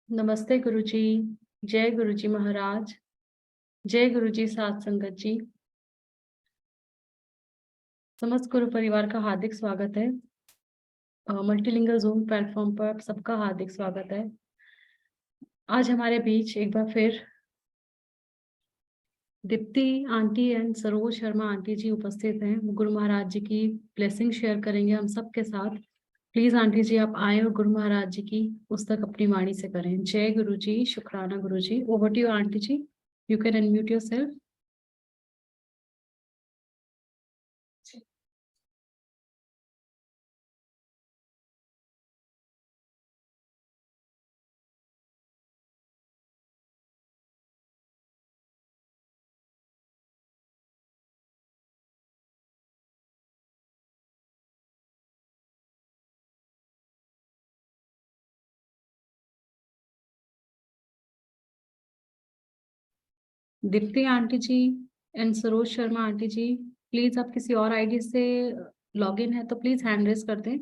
नमस्ते गुरुजी। जय गुरुजी महाराज। जय गुरुजी साथ संगत जी। समस्त गुरु परिवार का हार्दिक स्वागत है। मल्टीलिंगल जूम प्लेटफॉर्म पर आप सबका हार्दिक स्वागत है। आज हमारे बीच एक बार फिर Deepti aunty and Saroj Sharma aunty ji उपस्थित हैं। वो गुरु महाराज जी की ब्लेसिंग शेयर करेंगे हम सबके साथ। प्लीज आंटी जी आप आए और गुरु महाराज जी की पुस्तक अपनी वाणी से करें। जय गुरु जी, शुक्राना Guru ji. Over to you aunty ji, you can unmute yourself. Deepti aunty ji and Saroj Sharma aunty ji, please आप किसी और आईडी से लॉग इन है तो प्लीज हैंड रेज कर दें।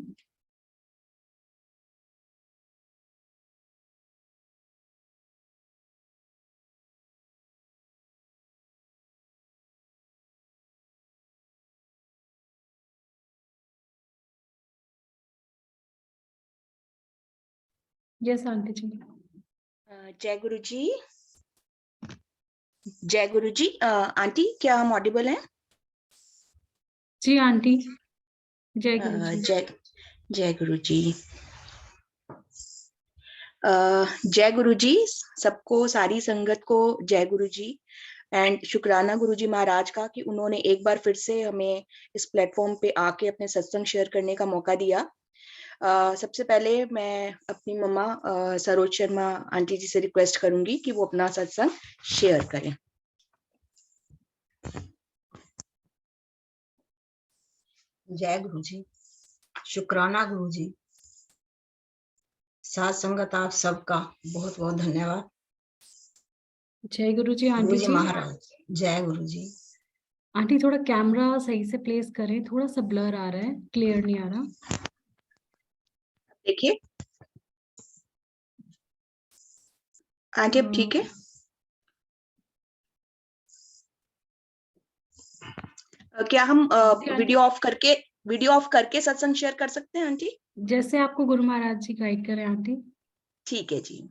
यस आंटी जी। जय गुरु जी। जय गुरु जी। आंटी क्या हम ऑडिबल हैं? जी आंटी। जय गुरु जी। जय गुरु जी। जय गुरु जी सबको, सारी संगत को जय गुरु जी। एंड शुक्राना गुरु जी महाराज का कि उन्होंने एक बार फिर से हमें इस प्लेटफॉर्म पे आके अपने सत्संग शेयर करने का मौका दिया। सबसे पहले मैं अपनी मम्मा सरोज शर्मा आंटी जी से रिक्वेस्ट करूंगी कि वो अपना सत्संग शेयर करें। जय गुरु जी, शुक्राना गुरु जी। साथ संगत आप सबका बहुत बहुत धन्यवाद। जय गुरु जी आंटी गुरु जी जी। महाराज जय गुरु जी। आंटी थोड़ा कैमरा सही से प्लेस करें, थोड़ा सा ब्लर आ रहा है, क्लियर नहीं आ रहा। देखिए आंटी अब ठीक है? क्या हम वीडियो ऑफ करके सत्संग शेयर कर सकते हैं आंटी? जैसे आपको गुरु महाराज जी गाइड करें आंटी। ठीक है जी।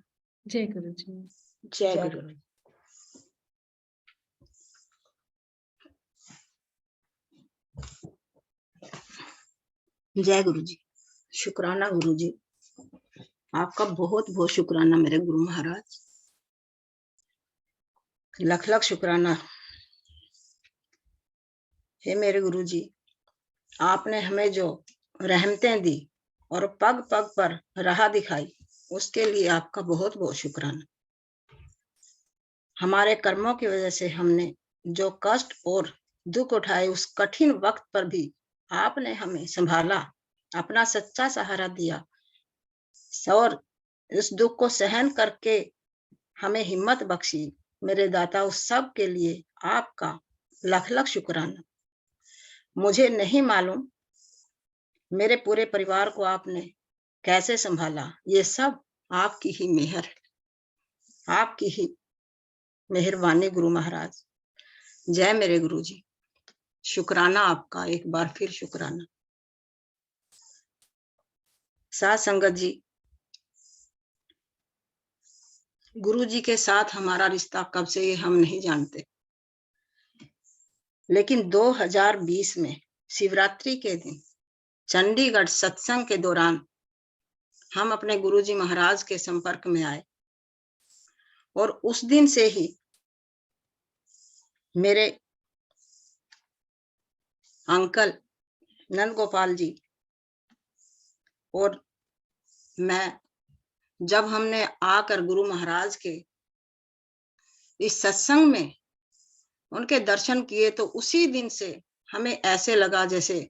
जय गुरु जी। जय गुरु। जय गुरु जी, शुक्राना गुरु जी। आपका बहुत बहुत शुक्राना मेरे गुरु महाराज, लख लख शुक्राना। हे मेरे गुरु जी, आपने हमें जो रहमतें दी और पग पग पर राह दिखाई, उसके लिए आपका बहुत बहुत शुक्राना। हमारे कर्मों की वजह से हमने जो कष्ट और दुख उठाए, उस कठिन वक्त पर भी आपने हमें संभाला, अपना सच्चा सहारा दिया और इस दुख को सहन करके हमें हिम्मत बख्शी। मेरे दाता, उस सब के लिए आपका लख लख शुक्राना। मुझे नहीं मालूम मेरे पूरे परिवार को आपने कैसे संभाला, ये सब आपकी ही मेहर है, आपकी ही मेहरबानी गुरु महाराज। जय मेरे गुरु जी, शुक्राना आपका, एक बार फिर शुक्राना। साथ संगत जी, गुरु जी के साथ हमारा रिश्ता कब से ये हम नहीं जानते, लेकिन 2020 में शिवरात्रि के दिन चंडीगढ़ सत्संग के दौरान हम अपने गुरु जी महाराज के संपर्क में आए और उस दिन से ही मेरे अंकल नंद गोपाल जी और मैं, जब हमने आकर गुरु महाराज के इस सत्संग में उनके दर्शन किए, तो उसी दिन से हमें ऐसे लगा जैसे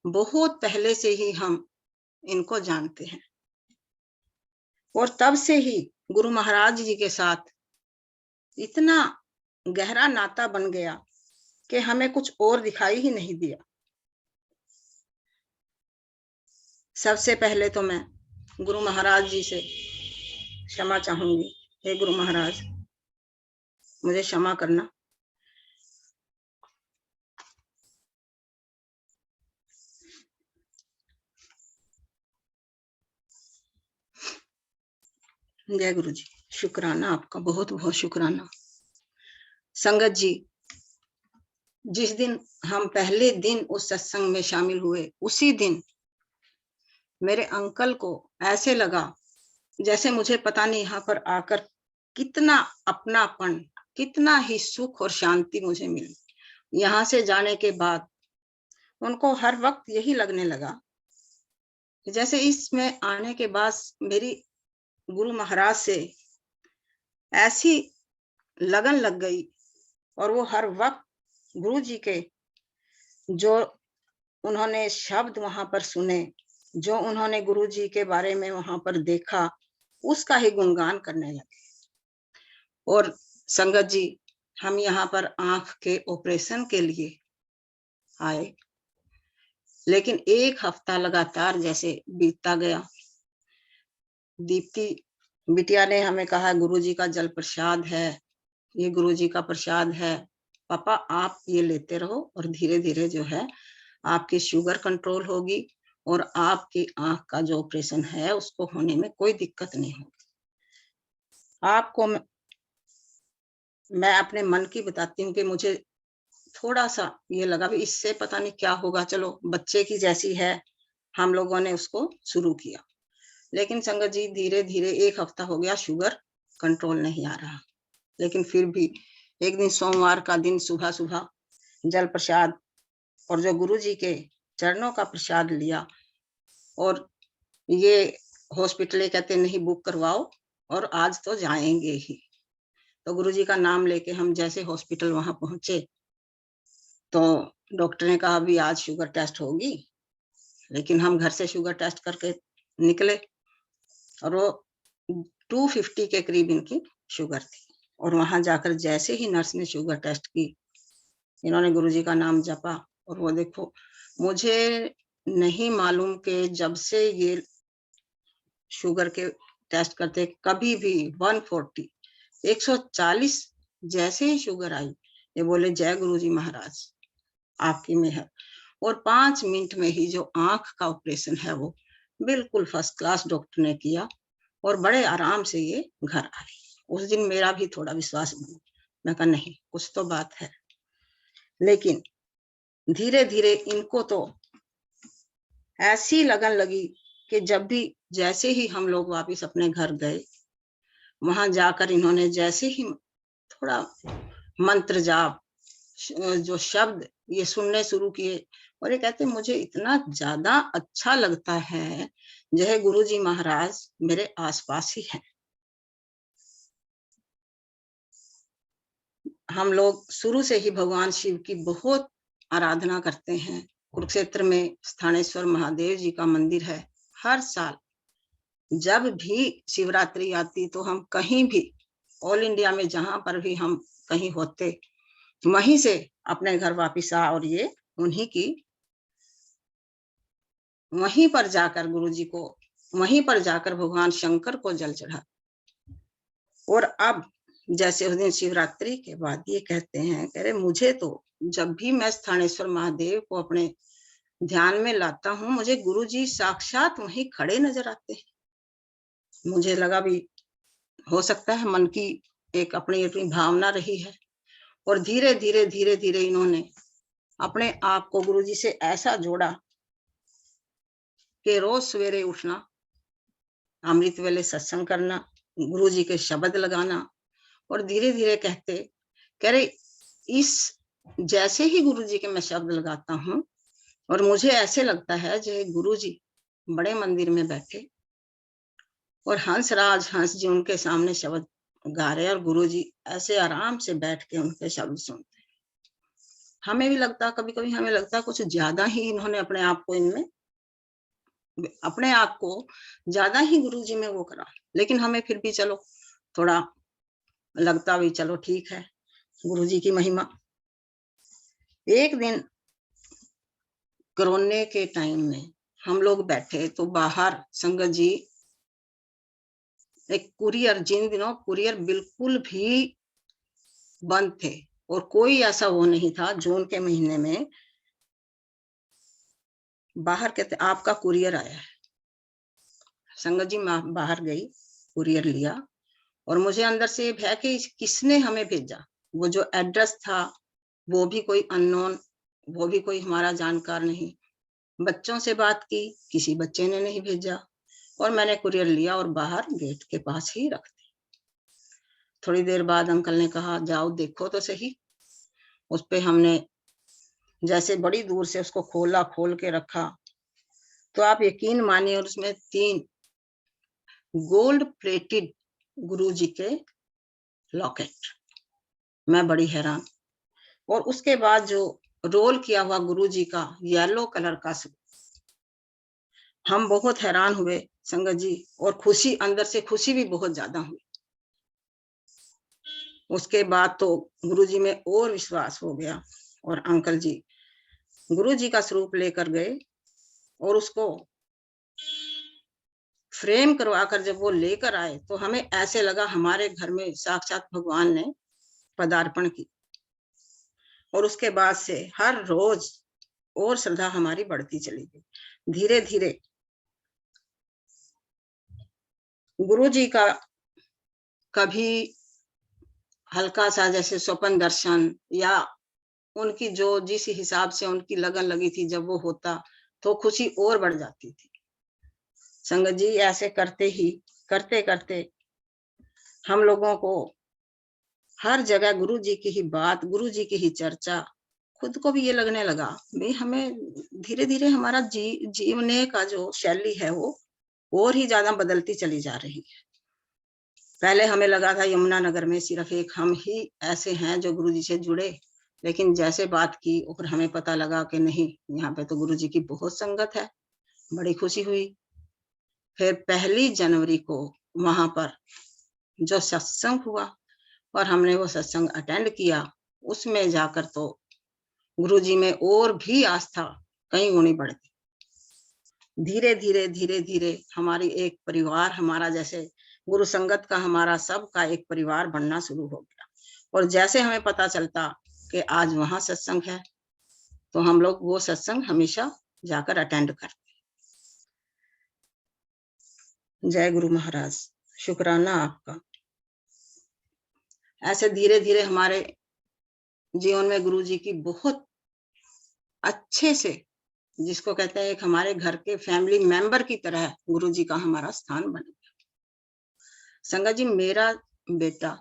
बहुत पहले से ही हम इनको जानते हैं। और तब से ही गुरु महाराज जी के साथ इतना गहरा नाता बन गया कि हमें कुछ और दिखाई ही नहीं दिया। सबसे पहले तो मैं गुरु महाराज जी से क्षमा चाहूंगी। हे गुरु महाराज, मुझे क्षमा करना। जय गुरु जी, शुक्राना आपका, बहुत बहुत शुक्राना। संगत जी, जिस दिन हम पहले दिन उस सत्संग में शामिल हुए, उसी दिन मेरे अंकल को ऐसे लगा जैसे मुझे पता नहीं यहाँ पर आकर कितना अपनापन, कितना ही सुख और शांति मुझे मिली। यहाँ से जाने के बाद उनको हर वक्त यही लगने लगा जैसे इसमें आने के बाद मेरी गुरु महाराज से ऐसी लगन लग गई, और वो हर वक्त गुरु जी के जो उन्होंने शब्द वहां पर सुने, जो उन्होंने गुरु जी के बारे में वहां पर देखा, उसका ही गुणगान करने लगे। और संगत जी, हम यहाँ पर आंख के ऑपरेशन के लिए आए, लेकिन एक हफ्ता लगातार जैसे बीतता गया। दीप्ति बिटिया ने हमें कहा गुरु जी का जल प्रसाद है, ये गुरु जी का प्रसाद है, पापा आप ये लेते रहो और धीरे धीरे जो है आपकी शुगर कंट्रोल होगी और आपकी आंख का जो ऑपरेशन है उसको होने में कोई दिक्कत नहीं होगी। आपको मैं अपने मन की बताती हूँ कि मुझे थोड़ा सा ये लगा भी इससे पता नहीं क्या होगा, चलो बच्चे की जैसी है, हम लोगों ने उसको शुरू किया। लेकिन संगत जी, धीरे धीरे एक हफ्ता हो गया, शुगर कंट्रोल नहीं आ रहा। लेकिन फिर भी एक दिन सोमवार का दिन सुबह सुबह जल प्रसाद और जो गुरु जी के चरणों का प्रसाद लिया, और ये हॉस्पिटल कहते नहीं बुक करवाओ और आज तो जाएंगे ही। तो गुरु जी का नाम लेके हम जैसे हॉस्पिटल वहां पहुंचे तो डॉक्टर ने कहा भी आज शुगर टेस्ट होगी। लेकिन हम घर से शुगर टेस्ट करके निकले और वो 250 के करीब इनकी शुगर थी। और वहां जाकर जैसे ही नर्स ने शुगर टेस्ट की, इन्होंने गुरुजी का नाम जपा, और वो देखो, मुझे नहीं मालूम कि जब से ये शुगर के टेस्ट करते कभी भी 140 140 जैसे ही शुगर आई, ये बोले जय गुरुजी महाराज आपकी मेहर। और 5 मिनट में ही जो आंख का ऑपरेशन है वो बिल्कुल फर्स्ट क्लास डॉक्टर ने किया और बड़े आराम से ये घर आए। उस दिन मेरा भी थोड़ा विश्वास बना, मैं कहा नहीं कुछ तो बात है। लेकिन धीरे धीरे इनको तो ऐसी लगन लगी कि जब भी जैसे ही हम लोग वापस अपने घर गए, वहां जाकर इन्होंने जैसे ही थोड़ा मंत्र जाप जो शब्द ये सुनने शुरू किए, और ये कहते मुझे इतना ज्यादा अच्छा लगता है जय गुरुजी महाराज मेरे आसपास ही हैं। हम लोग शुरू से ही भगवान शिव की बहुत आराधना करते हैं। कुरुक्षेत्र में स्थानेश्वर महादेव जी का मंदिर है। हर साल जब भी शिवरात्रि आती तो हम कहीं भी ऑल इंडिया में जहां पर भी हम कहीं होते, वहीं से अपने घर वापिस आ और ये उन्हीं की वहीं पर जाकर गुरुजी को वहीं पर जाकर भगवान शंकर को जल चढ़ा। और अब जैसे उस दिन शिवरात्रि के बाद ये कहते हैं, कह रहे मुझे तो जब भी मैं स्थानेश्वर महादेव को अपने ध्यान में लाता हूँ, मुझे गुरुजी साक्षात वहीं खड़े नजर आते हैं। मुझे लगा भी हो सकता है मन की एक अपनी अपनी भावना रही है। और धीरे धीरे धीरे धीरे इन्होंने अपने आप को गुरुजी से ऐसा जोड़ा कि रोज सवेरे उठना, अमृत वेले सत्संग करना, गुरुजी के शब्द लगाना, और धीरे धीरे कह रहे इस जैसे ही गुरुजी के मैं शब्द लगाता हूँ और मुझे ऐसे लगता है जैसे गुरुजी बड़े मंदिर में बैठे और हंसराज हंस जी उनके सामने शब्द गा रहे और गुरुजी ऐसे आराम से बैठ के उनके शब्द सुनते। हमें भी लगता, कभी कभी हमें लगता कुछ ज्यादा ही इन्होंने अपने आप को ज्यादा ही गुरुजी में वो करा। लेकिन हमें फिर भी चलो थोड़ा लगता भी चलो ठीक है, गुरुजी की महिमा। एक दिन कोरोना के टाइम में हम लोग बैठे तो बाहर संगत जी एक कुरियर, जिन दिनों कुरियर बिल्कुल भी बंद थे और कोई ऐसा वो नहीं था, जून के महीने में बाहर कहते आपका कुरियर आया है। संगत जी मैं बाहर गई, कुरियर लिया और मुझे अंदर से भय कि किसने हमें भेजा। वो जो एड्रेस था वो भी कोई अननोन, वो भी कोई हमारा जानकार नहीं। बच्चों से बात की, किसी बच्चे ने नहीं भेजा और मैंने कुरियर लिया और बाहर गेट के पास ही रख दी। थोड़ी देर बाद अंकल ने कहा जाओ देखो तो सही। उस पे हमने जैसे बड़ी दूर से उसको खोला, खोल के रखा तो आप यकीन मानिए उसमें 3 गोल्ड प्लेटेड गुरुजी के लॉकेट। मैं बड़ी हैरान। और उसके बाद जो रोल किया हुआ गुरुजी का येलो कलर का, हम बहुत हैरान हुए संगत जी, और खुशी, अंदर से खुशी भी बहुत ज्यादा हुई। उसके बाद तो गुरुजी में और विश्वास हो गया और अंकल जी गुरुजी का स्वरूप लेकर गए और उसको फ्रेम करवाकर जब वो लेकर आए तो हमें ऐसे लगा हमारे घर में साक्षात भगवान ने पदार्पण की। और उसके बाद से हर रोज और श्रद्धा हमारी बढ़ती चली गई। धीरे धीरे गुरुजी का कभी हल्का सा जैसे स्वप्न दर्शन या उनकी जो जिस हिसाब से उनकी लगन लगी थी जब वो होता तो खुशी और बढ़ जाती थी। संगत जी ऐसे करते करते हम लोगों को हर जगह गुरु जी की ही बात, गुरु जी की ही चर्चा, खुद को भी ये लगने लगा भाई हमें धीरे धीरे हमारा जीवने का जो शैली है वो और ही ज्यादा बदलती चली जा रही है। पहले हमें लगा था यमुनानगर में सिर्फ एक हम ही ऐसे हैं जो गुरु जी से जुड़े, लेकिन जैसे बात की और हमें पता लगा कि नहीं, यहाँ पे तो गुरु जी की बहुत संगत है। बड़ी खुशी हुई। फिर 1 जनवरी को वहां पर जो सत्संग हुआ और हमने वो सत्संग अटेंड किया, उसमें जाकर तो गुरुजी में और भी आस्था कई गुनी बढ़ गई। धीरे धीरे हमारी एक परिवार, हमारा जैसे गुरु संगत का हमारा सबका एक परिवार बनना शुरू हो गया। और जैसे हमें पता चलता कि आज वहां सत्संग है तो हम लोग वो सत्संग हमेशा जाकर अटेंड करते। जय गुरु महाराज, शुक्राना आपका। ऐसे धीरे धीरे हमारे जीवन में गुरु जी की बहुत अच्छे से, जिसको कहते हैं एक हमारे घर के फैमिली मेंबर की तरह गुरु जी का हमारा स्थान बन गया। संगत जी मेरा बेटा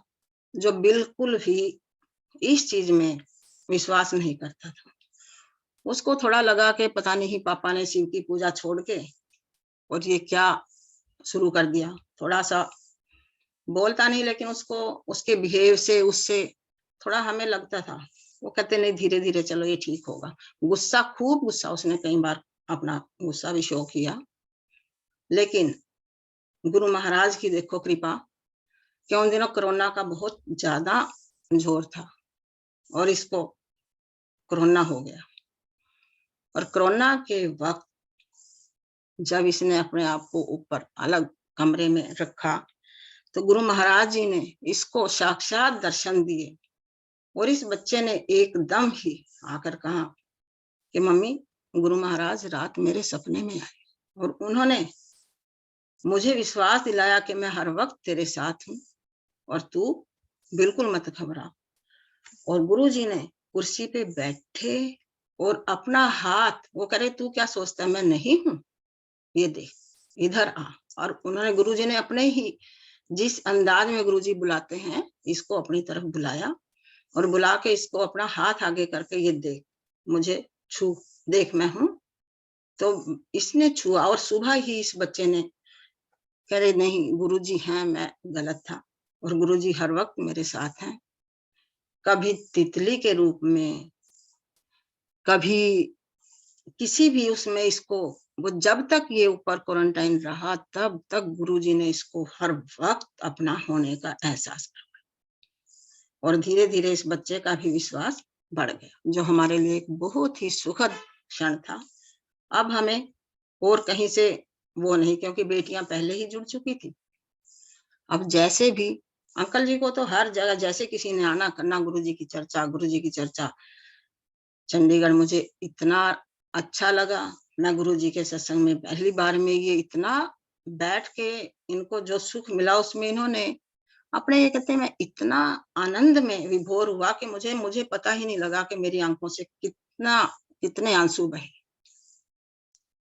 जो बिल्कुल भी इस चीज में विश्वास नहीं करता था, उसको थोड़ा लगा कि पता नहीं पापा ने शिव की पूजा छोड़ के और ये क्या शुरू कर दिया। थोड़ा सा बोलता नहीं, लेकिन उसको उसके बिहेव से उससे थोड़ा हमें लगता था। वो कहते नहीं धीरे धीरे चलो ये ठीक होगा। गुस्सा, खूब गुस्सा, उसने कई बार अपना गुस्सा भी शो किया। लेकिन गुरु महाराज की देखो कृपा कि उन दिनों कोरोना का बहुत ज्यादा जोर था और इसको कोरोना हो गया। और कोरोना के वक्त जब इसने अपने आप को ऊपर अलग कमरे में रखा तो गुरु महाराज जी ने इसको साक्षात दर्शन दिए और इस बच्चे ने एकदम ही आकर कहा कि मम्मी गुरु महाराज रात मेरे सपने में आए और उन्होंने मुझे विश्वास दिलाया कि मैं हर वक्त तेरे साथ हूँ और तू बिल्कुल मत घबरा। और गुरु जी ने कुर्सी पे बैठे और अपना हाथ, वो करे तू क्या सोचता है मैं नहीं हूँ, ये देख इधर आ। और उन्होंने गुरु जी ने अपने ही जिस अंदाज में गुरु जी बुलाते हैं इसको अपनी तरफ बुलाया और बुला के इसको अपना हाथ आगे करके ये देख मुझे छू, देख मैं हूं। तो इसने छुआ और सुबह ही इस बच्चे ने कह रहे नहीं गुरुजी हैं, मैं गलत था और गुरुजी हर वक्त मेरे साथ हैं। कभी तितली के रूप में, कभी किसी भी उसमें इसको, वो जब तक ये ऊपर क्वारंटाइन रहा तब तक गुरुजी ने इसको हर वक्त अपना होने का एहसास करवाया और धीरे धीरे इस बच्चे का भी विश्वास बढ़ गया, जो हमारे लिए एक बहुत ही सुखद क्षण था। अब हमें और कहीं से वो नहीं, क्योंकि बेटियां पहले ही जुड़ चुकी थी। अब जैसे भी अंकल जी को तो हर जगह जैसे किसी ने आना करना, गुरुजी की चर्चा, गुरुजी की चर्चा। चंडीगढ़ मुझे इतना अच्छा लगा, मैं गुरुजी के सत्संग में पहली बार में ये इतना बैठ के इनको जो सुख मिला उसमें इन्होंने अपने, ये कहते हैं, मैं इतना आनंद में विभोर हुआ कि मुझे पता ही नहीं लगा कि मेरी आंखों से कितने आंसू बहे।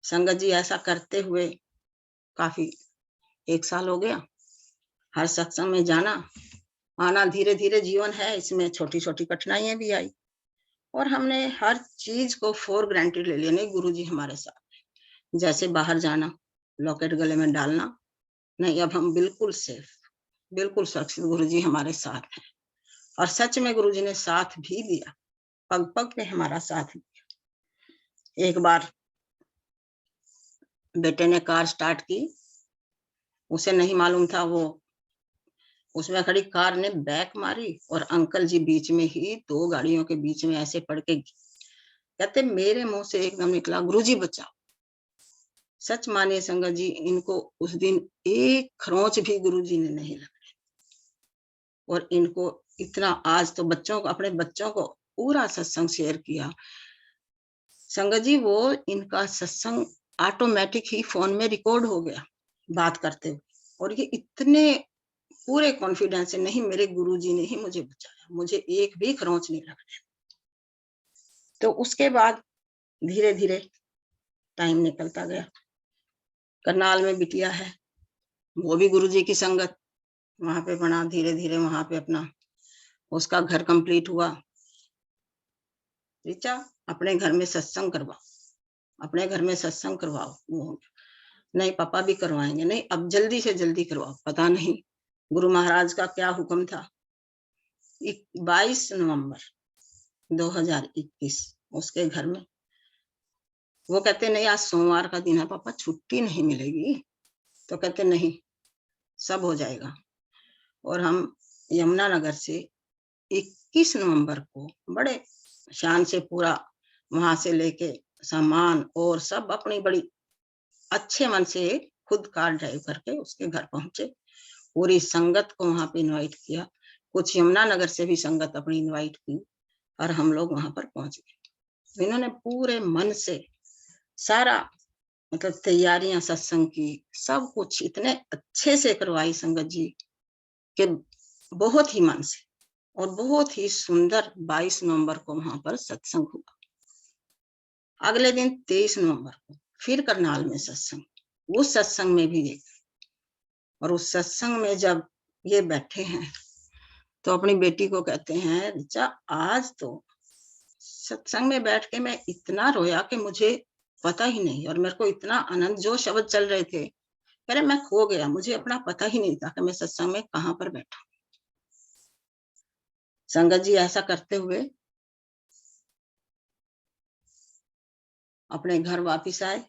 संगत जी ऐसा करते हुए काफी 1 साल हो गया। हर सत्संग में जाना आना, धीरे धीरे जीवन है, इसमें छोटी छोटी कठिनाइयां भी आई और हमने हर चीज को फॉर ग्रांटेड ले लिया। नहीं, गुरुजी हमारे साथ। जैसे बाहर जाना, लॉकेट गले में डालना, नहीं, अब हम बिल्कुल सेफ, बिल्कुल सुरक्षित, गुरुजी हमारे साथ हैं। और सच में गुरुजी ने साथ भी दिया, पग पग पे हमारा साथ दिया। एक बार बेटे ने कार स्टार्ट की, उसे नहीं मालूम था, वो उसमें खड़ी कार ने बैक मारी और अंकल जी बीच में ही 2 गाड़ियों के बीच में ऐसे पड़ के, कहते मेरे मुंह से एकदम निकला, गुरुजी बचाओ। सच मानिए संगत जी, इनको उस दिन एक खरोंच भी गुरुजी ने नहीं लगाई। और इनको इतना, आज तो बच्चों को, अपने बच्चों को पूरा सत्संग शेयर किया। संगत जी, वो इनका सत्संग ऑटोमेटिक ही फोन में रिकॉर्ड हो गया बात करते हुए, और ये इतने पूरे कॉन्फिडेंस से, नहीं मेरे गुरुजी ने ही मुझे बचाया, मुझे एक भी खरोंच नहीं लगा। तो उसके बाद धीरे धीरे टाइम निकलता गया। करनाल में बिटिया है, वो भी गुरुजी की संगत, वहां पे बना, धीरे धीरे वहां पे अपना उसका घर कंप्लीट हुआ। ऋचा, अपने घर में सत्संग करवाओ, अपने घर में सत्संग करवाओ। वो, नहीं पापा भी करवाएंगे, नहीं अब जल्दी से जल्दी करवाओ। पता नहीं गुरु महाराज का क्या हुक्म था। 22 नवंबर 2021 उसके घर में, वो कहते नहीं आज सोमवार का दिन है पापा, छुट्टी नहीं मिलेगी। तो कहते नहीं, सब हो जाएगा। और हम यमुनानगर से 21 नवंबर को बड़े शान से पूरा वहां से लेके सामान और सब अपनी बड़ी अच्छे मन से खुद कार ड्राइव करके उसके घर पहुंचे। पूरी संगत को वहां पे इनवाइट किया, कुछ यमुनानगर से भी संगत अपनी इनवाइट की और हम लोग वहां पर पहुंच गए। इन्होंने पूरे मन से सारा, मतलब तैयारियां सत्संग की, सब कुछ इतने अच्छे से करवाई संगत जी के, बहुत ही मन से। और बहुत ही सुंदर 22 नवंबर को वहां पर सत्संग हुआ। अगले दिन 23 नवंबर को फिर करनाल में सत्संग, उस सत्संग में भी गए। और उस सत्संग में जब ये बैठे हैं तो अपनी बेटी को कहते हैं, ऋचा आज तो सत्संग में बैठ के मैं इतना रोया कि मुझे पता ही नहीं, और मेरे को इतना आनंद, जो शब्द चल रहे थे, अरे मैं खो गया, मुझे अपना पता ही नहीं था कि मैं सत्संग में कहाँ पर बैठा। संगत जी ऐसा करते हुए अपने घर वापिस आए।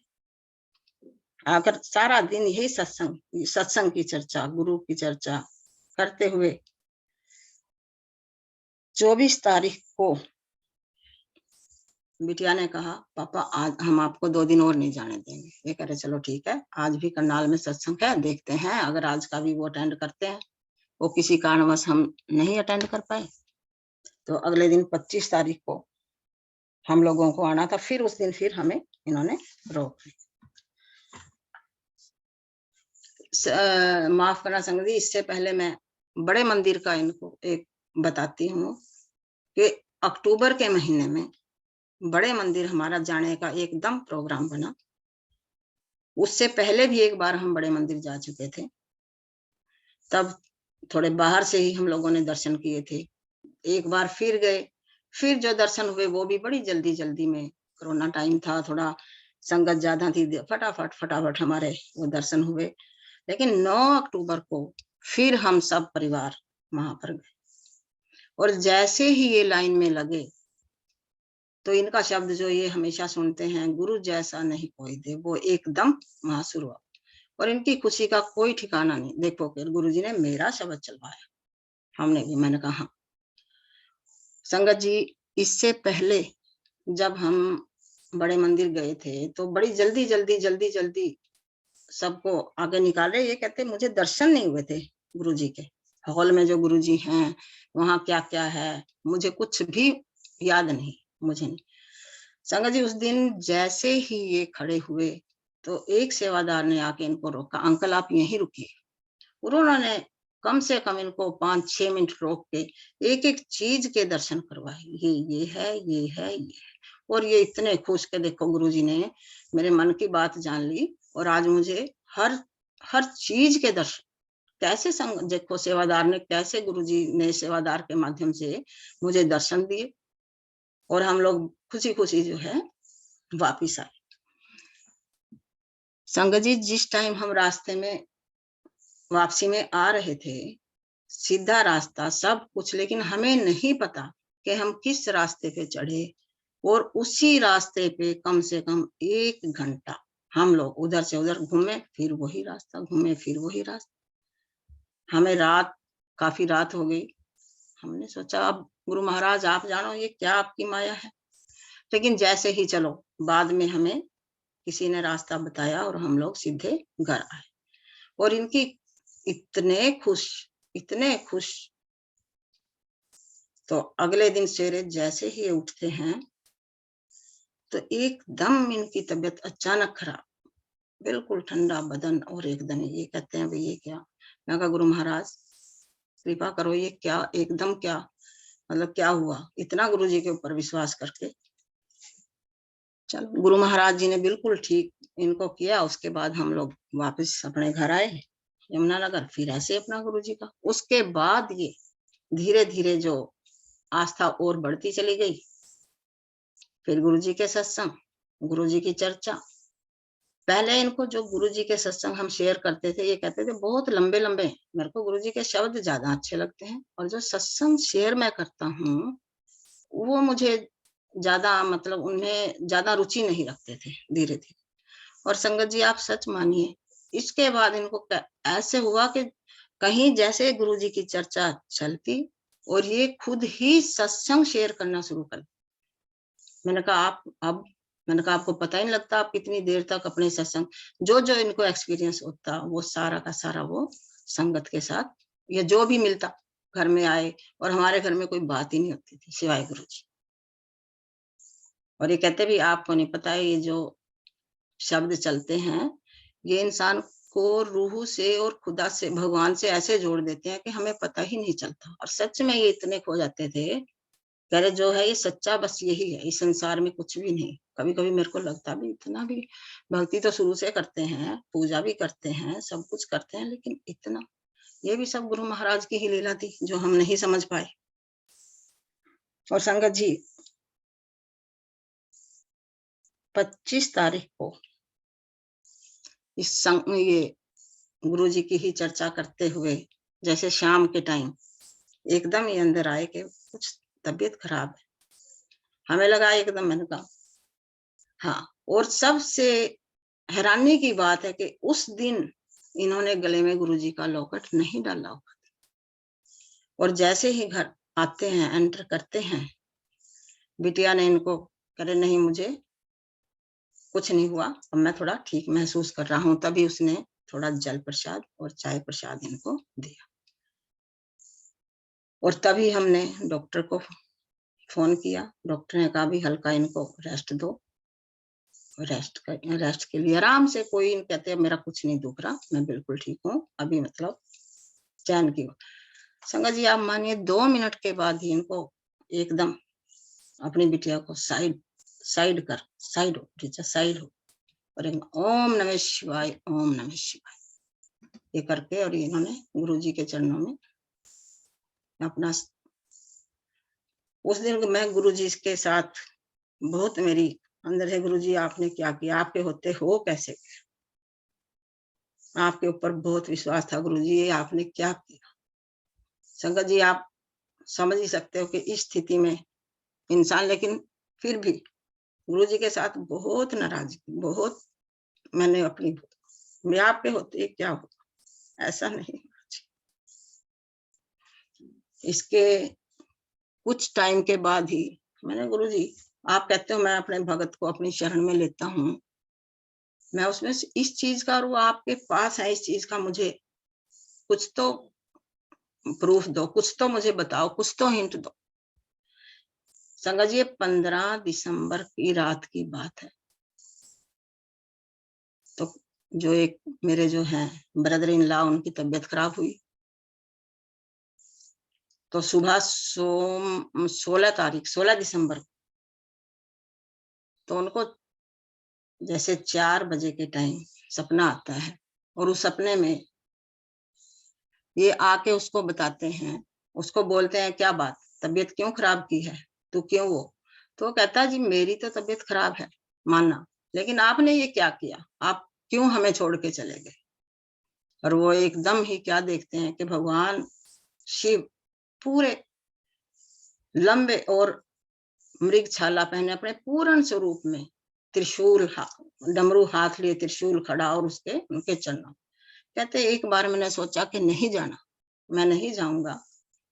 आकर सारा दिन यही सत्संग की चर्चा, गुरु की चर्चा करते हुए 24 तारीख को बिटिया ने कहा, पापा आज हम आपको 2 दिन और नहीं जाने देंगे। ये कह रहे चलो ठीक है, आज भी करनाल में सत्संग है, देखते हैं अगर आज का भी वो अटेंड करते हैं। वो किसी कारणवश हम नहीं अटेंड कर पाए, तो अगले दिन 25 तारीख को हम लोगों को आना था। फिर उस दिन फिर हमें इन्होंने रोक लिया। माफ करना संगत जी, इससे पहले मैं बड़े मंदिर का इनको एक बताती हूँ कि अक्टूबर के महीने में बड़े मंदिर हमारा जाने का एकदम प्रोग्राम बना। उससे पहले भी एक बार हम बड़े मंदिर जा चुके थे, तब थोड़े बाहर से ही हम लोगों ने दर्शन किए थे। एक बार फिर गए, फिर जो दर्शन हुए वो भी बड़ी जल्दी जल्दी में, कोरोना टाइम था, थोड़ा संगत ज्यादा थी, फटाफट हमारे वो दर्शन हुए। लेकिन 9 अक्टूबर को फिर हम सब परिवार वहां पर गए, और जैसे ही ये लाइन में लगे तो इनका शब्द जो ये हमेशा सुनते हैं, गुरु जैसा नहीं कोई दे, वो एकदम वहां शुरू हुआ। और इनकी खुशी का कोई ठिकाना नहीं। देखो कि गुरु जी ने मेरा शब्द चलवाया, हमने भी, मैंने कहा हाँ। संगत जी, इससे पहले जब हम बड़े मंदिर गए थे तो बड़ी जल्दी सबको आगे निकाल रहे। ये कहते मुझे दर्शन नहीं हुए थे, गुरुजी के हॉल में जो गुरुजी हैं वहां क्या क्या है मुझे कुछ भी याद नहीं, मुझे नहीं। संगत जी उस दिन जैसे ही ये खड़े हुए तो एक सेवादार ने आके इनको रोका, अंकल आप यहीं रुकिए। उन्होंने कम से कम इनको 5-6 मिनट रोक के एक एक चीज के दर्शन करवाए, ये है, ये है, ये है। और ये इतने खुश के देखो गुरुजी ने मेरे मन की बात जान ली और आज मुझे हर हर चीज के दर्शन कैसे देखो सेवादार ने कैसे गुरुजी ने सेवादार के माध्यम से मुझे दर्शन दिए और हम लोग खुशी खुशी जो है वापिस आए। संगत जी जिस टाइम हम रास्ते में वापसी में आ रहे थे, सीधा रास्ता सब कुछ, लेकिन हमें नहीं पता कि हम किस रास्ते पे चढ़े और उसी रास्ते पे कम से कम 1 घंटा हम लोग उधर से उधर घूमे, फिर वही रास्ता घूमे, फिर वही रास्ता। हमें काफी रात हो गई। हमने सोचा अब गुरु महाराज आप जानो ये क्या आपकी माया है, लेकिन जैसे ही चलो बाद में हमें किसी ने रास्ता बताया और हम लोग सीधे घर आए। और इनकी इतने खुश। तो अगले दिन सवेरे जैसे ही उठते हैं तो एकदम इनकी तबीयत अचानक खराब, बिल्कुल ठंडा बदन और एकदम ये कहते हैं भाई ये क्या। मैं कहा गुरु महाराज कृपा करो ये क्या एकदम क्या मतलब क्या हुआ, इतना गुरु जी के ऊपर विश्वास करके। चलो गुरु महाराज जी ने बिल्कुल ठीक इनको किया। उसके बाद हम लोग वापस अपने घर आए यमुनानगर, फिर ऐसे अपना गुरु जी का। उसके बाद ये धीरे धीरे जो आस्था और बढ़ती चली गई। फिर गुरु जी के सत्संग, गुरु जी की चर्चा। पहले इनको जो गुरु जी के सत्संग हम शेयर करते थे ये कहते थे बहुत लंबे लंबे, मेरे को गुरु जी के शब्द ज्यादा अच्छे लगते हैं और जो सत्संग शेयर मैं करता हूँ वो मुझे ज्यादा मतलब उनमें ज्यादा रुचि नहीं रखते थे धीरे धीरे। और संगत जी आप सच मानिए इसके बाद इनको ऐसे हुआ कि कहीं जैसे गुरु जी की चर्चा चलती और ये खुद ही सत्संग शेयर करना शुरू कर। मैंने कहा आपको पता ही नहीं लगता आप कितनी देर तक अपने सत्संग जो जो इनको एक्सपीरियंस होता वो सारा का सारा वो संगत के साथ या जो भी मिलता घर में आए। और हमारे घर में कोई बात ही नहीं होती थी सिवाय गुरु जी। और ये कहते भी आपको नहीं पता है ये जो शब्द चलते हैं ये इंसान को रूह से और खुदा से भगवान से ऐसे जोड़ देते हैं कि हमें पता ही नहीं चलता। और सच में ये इतने खो जाते थे, कह रहे जो है ये सच्चा बस यही है, इस संसार में कुछ भी नहीं। कभी कभी मेरे को लगता भी इतना भी भक्ति तो शुरू से करते हैं, पूजा भी करते हैं, सब कुछ करते हैं, लेकिन इतना ये भी सब गुरु महाराज की ही लीला थी जो हम नहीं समझ पाए। और संगत जी 25 तारीख को ये गुरु जी की ही चर्चा करते हुए जैसे शाम के टाइम एकदम ये अंदर आए कि कुछ तबीयत खराब है। हमें लगा एकदम, मैंने कहा हाँ। और सबसे हैरानी की बात है कि उस दिन इन्होंने गले में गुरु जी का लॉकेट नहीं डाला हुआ। और जैसे ही घर आते हैं एंटर करते हैं बिटिया ने इनको करे नहीं मुझे कुछ नहीं हुआ, अब मैं थोड़ा ठीक महसूस कर रहा हूँ। तभी उसने थोड़ा जल प्रसाद और चाय प्रसाद इनको दिया। और तभी हमने डॉक्टर को फोन किया। डॉक्टर ने कहा भी हल्का इनको रेस्ट दो, रेस्ट के लिए आराम से। कोई कहते हैं मेरा कुछ नहीं दुख रहा, मैं बिल्कुल ठीक हूँ अभी, मतलब चैन की। संगत जी आप मानिए 2 मिनट के बाद ही इनको एकदम अपनी बिटिया को साइड हो और ओम नमः शिवाय, ओम नमः शिवाय ये करके और इन्होंने गुरु जी के चरणों में अपना। उस दिन मैं गुरु जी के साथ बहुत मेरी अंदर है, गुरु जी आपने क्या किया, आपके होते हो कैसे, आपके ऊपर बहुत विश्वास था गुरु जी, ये आपने क्या किया। संगत जी आप समझ ही सकते हो कि इस स्थिति में इंसान, लेकिन फिर भी गुरु जी के साथ बहुत नाराजगी, बहुत मैंने अपनी मैं आपके होते क्या हो ऐसा नहीं। इसके कुछ टाइम के बाद ही मैंने गुरु जी आप कहते हो मैं अपने भगत को अपनी शरण में लेता हूँ, मैं उसमें इस चीज का और वो आपके पास है इस चीज का मुझे कुछ तो प्रूफ दो, कुछ तो मुझे बताओ, कुछ तो हिंट दो। संगत जी, 15 दिसंबर की रात की बात है। तो जो एक मेरे जो हैं ब्रदर इन लॉ, उनकी तबीयत खराब हुई। तो सुबह 16 दिसंबर को, तो उनको जैसे 4 बजे के टाइम सपना आता है, और उस सपने में ये आके उसको बताते हैं, उसको बोलते हैं क्या बात, तबीयत क्यों खराब की है, तू क्यों वो। तो कहता है जी मेरी तो तबीयत खराब है मानना, लेकिन आपने ये क्या किया, आप क्यों हमें छोड़ के चले गए। और वो एकदम ही क्या देखते हैं कि भगवान शिव पूरे लंबे और मृग छाला पहने अपने पूर्ण स्वरूप में, त्रिशूल डमरू हाथ लिए त्रिशूल खड़ा, और उसके उनके चरणों। कहते एक बार मैंने सोचा कि नहीं जाना, मैं नहीं जाऊंगा,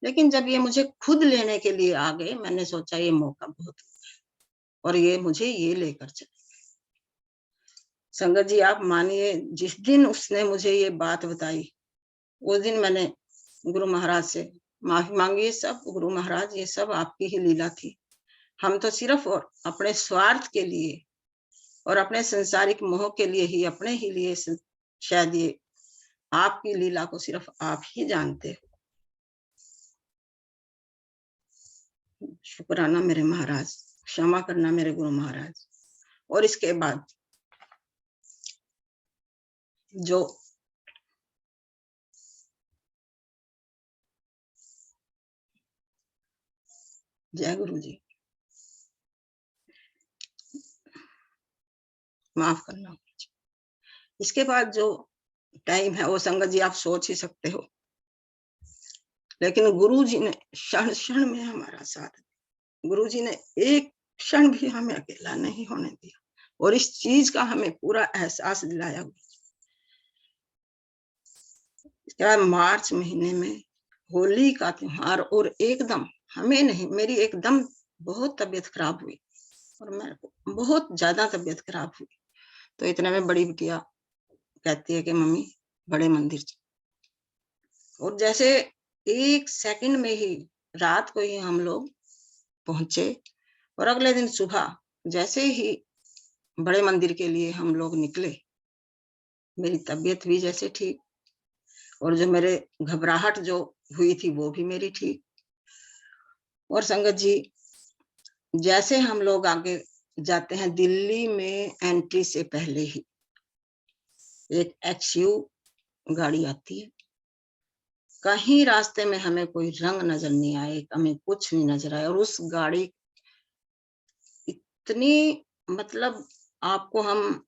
लेकिन जब ये मुझे खुद लेने के लिए आ गए, मैंने सोचा ये मौका बहुत, और ये मुझे ये लेकर चले। संगत जी आप मानिए, जिस दिन उसने मुझे ये बात बताई, उस दिन मैंने गुरु महाराज से माफी मांगी। सब गुरु महाराज, ये सब आपकी ही लीला थी, हम तो सिर्फ और अपने स्वार्थ के लिए और अपने संसारिक मोह के लिए ही, अपने ही लिए शायद ये आपकी लीला को सिर्फ आप ही जानते हो। शुक्राना मेरे महाराज, क्षमा करना मेरे गुरु महाराज। और इसके बाद जो जय गुरु जी, माफ करना। इसके बाद जो टाइम है वो संगत जी आप सोच ही सकते हो, लेकिन गुरु जी ने क्षण क्षण में हमारा साथ, गुरु जी ने एक क्षण भी हमें अकेला नहीं होने दिया, और इस चीज का हमें पूरा एहसास दिलाया। मार्च महीने में होली का त्योहार, और एकदम हमें नहीं, मेरी एकदम बहुत तबीयत खराब हुई, और मेरे को बहुत ज्यादा तबीयत खराब हुई। तो इतने में बड़ी बिटिया कहती है कि मम्मी बड़े मंदिर चलो, और जैसे 1 सेकंड में ही रात को ही हम लोग पहुंचे, और अगले दिन सुबह जैसे ही बड़े मंदिर के लिए हम लोग निकले, मेरी तबीयत भी जैसे ठीक, और जो मेरे घबराहट जो हुई थी वो भी मेरी ठीक। और संगत जी जैसे हम लोग आगे जाते हैं, दिल्ली में एंट्री से पहले ही एक XU गाड़ी आती है। कहीं रास्ते में हमें कोई रंग नजर नहीं आए, हमें कुछ नहीं नजर आया, और उस गाड़ी इतनी, मतलब आपको हम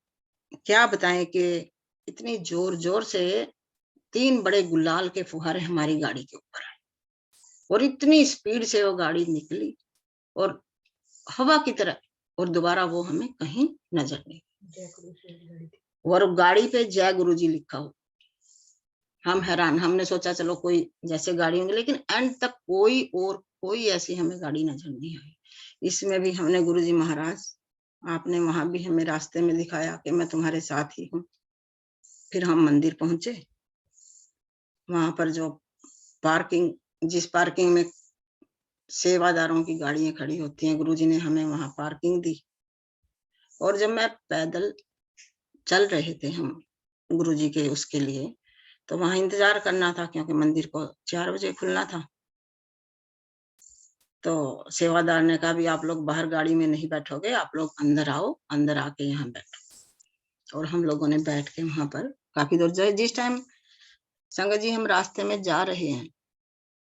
क्या बताएं कि इतनी जोर जोर से 3 बड़े गुलाल के फुहारे हमारी गाड़ी के ऊपर आए, और इतनी स्पीड से वो गाड़ी निकली और हवा की तरह, और दोबारा वो हमें कहीं नजर नहीं। और गाड़ी पे जय गुरु जी लिखा हो। हम हैरान, हमने सोचा चलो कोई जैसे गाड़ी होंगी, लेकिन एंड तक कोई ऐसी हमें गाड़ी नजर नहीं आई। इसमें भी हमने गुरु जी महाराज, आपने वहां भी हमें रास्ते में दिखाया कि मैं तुम्हारे साथ ही हूँ। फिर हम मंदिर पहुंचे, वहां पर जो पार्किंग, जिस पार्किंग में सेवादारों की गाड़ियां खड़ी होती हैं, गुरुजी ने हमें वहां पार्किंग दी। और जब मैं पैदल चल रहे थे हम गुरुजी के उसके लिए, तो वहां इंतजार करना था, क्योंकि मंदिर को 4 बजे खुलना था। तो सेवादार ने कहा भी आप लोग बाहर गाड़ी में नहीं बैठोगे, आप लोग अंदर आओ, अंदर आके यहाँ बैठो। और हम लोगों ने बैठ के वहां पर काफी दूर जाए। जिस टाइम संगत जी हम रास्ते में जा रहे हैं,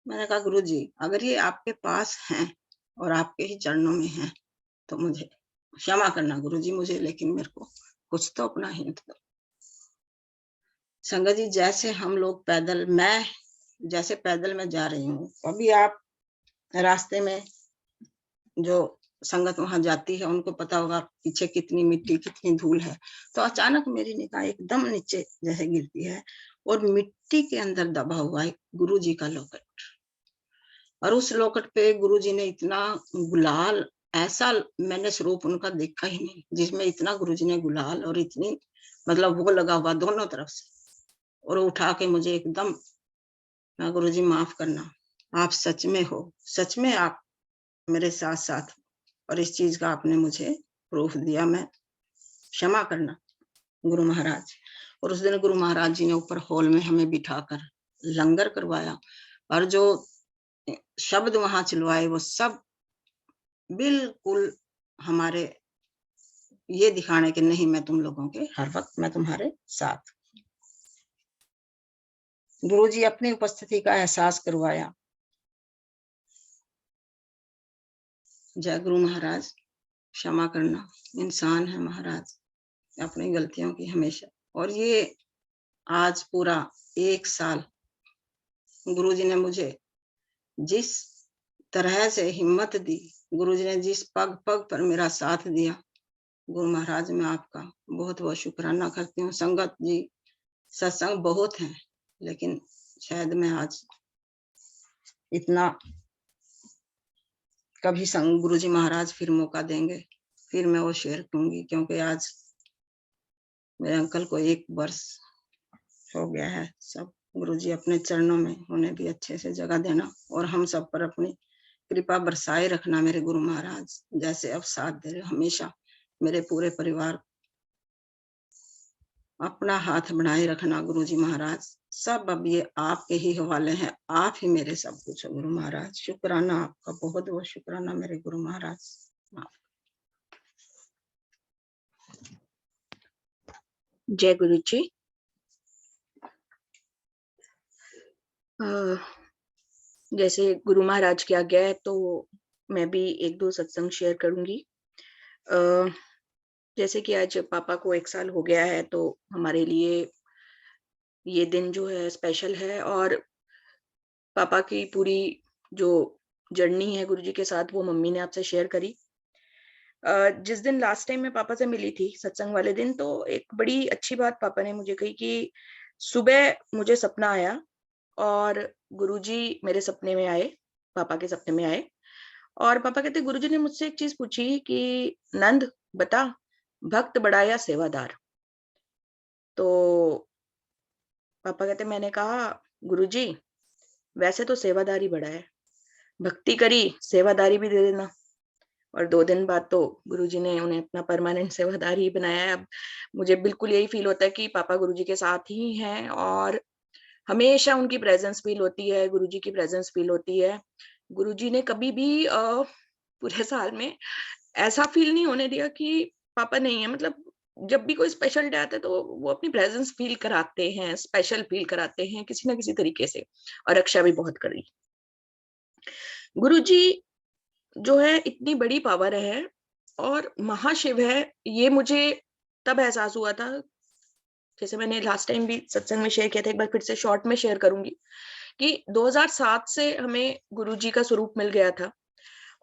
मैंने कहा गुरु जी अगर ये आपके पास हैं और आपके ही चरणों में हैं, तो मुझे क्षमा करना गुरु जी मुझे, लेकिन मेरे को कुछ तो अपना हिंट दो। संगत जी जैसे हम लोग पैदल, मैं जैसे पैदल में जा रही हूँ, अभी आप रास्ते में जो संगत वहां जाती है उनको पता होगा पीछे कितनी मिट्टी, कितनी धूल है। तो अचानक मेरी निगाह एकदम नीचे जैसे गिरती है, और मिट्टी के अंदर दबा हुआ है गुरु जी का लॉकेट। और उस लॉकेट पे गुरु जी ने इतना गुलाल, ऐसा मैंने स्वरूप उनका देखा ही नहीं जिसमें इतना गुरु जी ने गुलाल और इतनी, मतलब वो लगा हुआ दोनों तरफ से। और उठा के मुझे एकदम हाँ गुरुजी माफ करना, आप सच में हो, सच में आप मेरे साथ साथ हो, और इस चीज का आपने मुझे प्रूफ दिया। मैं क्षमा करना गुरु महाराज। और उस दिन गुरु महाराज जी ने ऊपर हॉल में हमें बिठाकर लंगर करवाया, और जो शब्द वहां चलवाए वो सब बिल्कुल हमारे ये दिखाने के नहीं, मैं तुम लोगों के हर वक्त मैं तुम्हारे साथ। गुरु जी अपनी उपस्थिति का एहसास करवाया। जय गुरु महाराज, क्षमा करना, इंसान है महाराज, अपनी गलतियों की हमेशा। और ये आज पूरा 1 साल गुरुजी ने मुझे जिस तरह से हिम्मत दी, गुरुजी ने जिस पग पग पर मेरा साथ दिया, गुरु महाराज मैं आपका बहुत बहुत शुक्राना करती हूँ। संगत जी सत्संग बहुत हैं, लेकिन शायद मैं आज इतना, कभी संग गुरुजी महाराज फिर मौका देंगे फिर मैं वो शेयर करूंगी, क्योंकि आज मेरे अंकल को 1 वर्ष हो गया है। सब गुरुजी अपने चरणों में, उन्हें भी अच्छे से जगह देना और हम सब पर अपनी कृपा बरसाए रखना मेरे गुरु महाराज, जैसे अब साथ दे रहे हमेशा मेरे पूरे परिवार, अपना हाथ बनाए रखना गुरुजी महाराज। सब अब ये आपके ही हवाले हैं, आप ही मेरे सब कुछ हो गुरु महाराज। शुक्राना आपका, बहुत बहुत शुक्राना मेरे गुरु महाराज। जय गुरु जी। जैसे गुरु महाराज की आज्ञा है तो मैं भी 1-2 सत्संग शेयर करूंगी। जैसे कि आज पापा को 1 साल हो गया है, तो हमारे लिए ये दिन जो है स्पेशल है। और पापा की पूरी जो जर्नी है गुरुजी के साथ, वो मम्मी ने आपसे शेयर करी। जिस दिन लास्ट टाइम मैं पापा से मिली थी सत्संग वाले दिन, तो एक बड़ी अच्छी बात पापा ने मुझे कही कि सुबह मुझे सपना आया और गुरुजी मेरे सपने में आए, पापा के सपने में आए। और पापा कहते गुरुजी ने मुझसे एक चीज पूछी कि नंद बता, भक्त बड़ा या सेवादार? तो पापा कहते मैंने कहा गुरुजी वैसे तो सेवादारी बड़ा है, भक्ति करी सेवादारी भी दे देना। और 2 दिन बाद तो गुरुजी ने उन्हें अपना परमानेंट सेवादार ही बनाया है। अब मुझे बिल्कुल यही फील होता है कि पापा गुरुजी के साथ ही हैं और हमेशा उनकी प्रेजेंस फील होती है, गुरुजी की प्रेजेंस फील होती है। गुरुजी ने कभी भी पूरे साल में ऐसा फील नहीं होने दिया कि पापा नहीं है। मतलब जब भी कोई स्पेशल डे आता है तो वो अपनी प्रेजेंस फील कराते हैं, स्पेशल फील कराते हैं किसी ना किसी तरीके से। और रक्षा भी बहुत करी। गुरुजी जो है इतनी बड़ी पावर है और महाशिव है, ये मुझे तब एहसास हुआ था, जैसे मैंने लास्ट टाइम भी सत्संग में शेयर किया था, एक बार फिर से शॉर्ट में शेयर करूंगी कि 2007 से हमें गुरुजी का स्वरूप मिल गया था